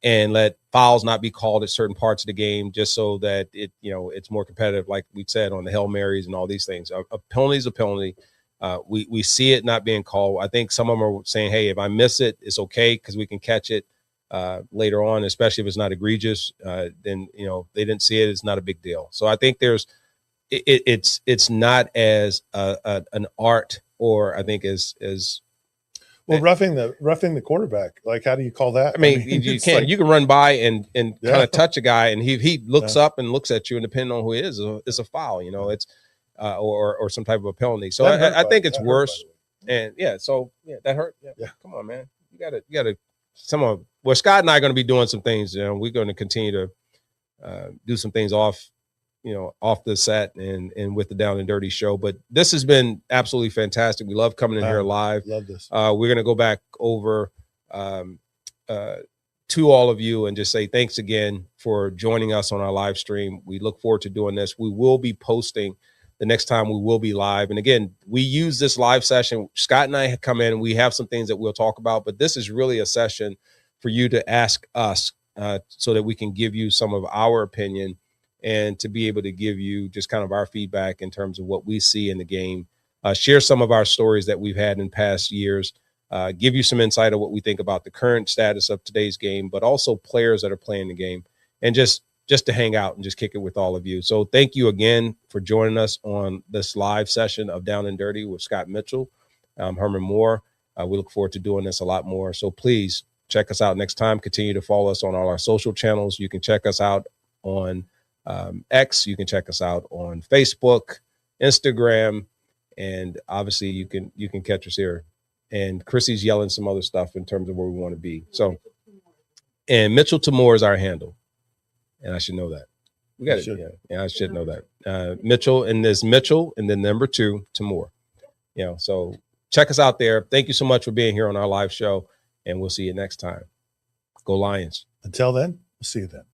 Speaker 2: and let fouls not be called at certain parts of the game, just so that it's more competitive. Like we said on the Hail Marys and all these things. A penalty is a penalty. We see it not being called. I think some of them are saying, "Hey, if I miss it, it's okay because we can catch it later on, especially if it's not egregious. Then they didn't see it. It's not a big deal." So I think it's not as an art, or I think as
Speaker 3: well, roughing the quarterback. Like, how do you call that?
Speaker 2: I mean you can't. You can run by and kind of touch a guy, and he looks up and looks at you, and depending on who it is, it's a foul. It's or some type of a penalty. So I think it's worse. And that hurt. Yeah. Come on, man. You gotta. Scott and I are going to be doing some things. We're going to continue to do some things off off the set and with the Down and Dirty show. But this has been absolutely fantastic. We love coming in here live.
Speaker 3: Love this.
Speaker 2: We're going to go back over to all of you and just say thanks again for joining us on our live stream. We look forward to doing this. We will be posting the next time we will be live. And again, we use this live session. Scott and I have come in. We have some things that we'll talk about, but this is really a session for you to ask us so that we can give you some of our opinion and to be able to give you just kind of our feedback in terms of what we see in the game, share some of our stories that we've had in past years, give you some insight of what we think about the current status of today's game, but also players that are playing the game, and just to hang out and just kick it with all of you. So thank you again for joining us on this live session of Down and Dirty with Scott Mitchell, Herman Moore. We look forward to doing this a lot more. So please check us out next time. Continue to follow us on all our social channels. You can check us out on X. You can check us out on Facebook, Instagram, and obviously you can catch us here. And Chrissy's yelling some other stuff in terms of where we want to be. So, and Mitchell to Moore is our handle. And I should know that. We got it. Yeah, I should know that. Mitchell, and there's Mitchell, and then number 2 to Moore. So check us out there. Thank you so much for being here on our live show, and we'll see you next time. Go Lions.
Speaker 3: Until then, we'll see you then.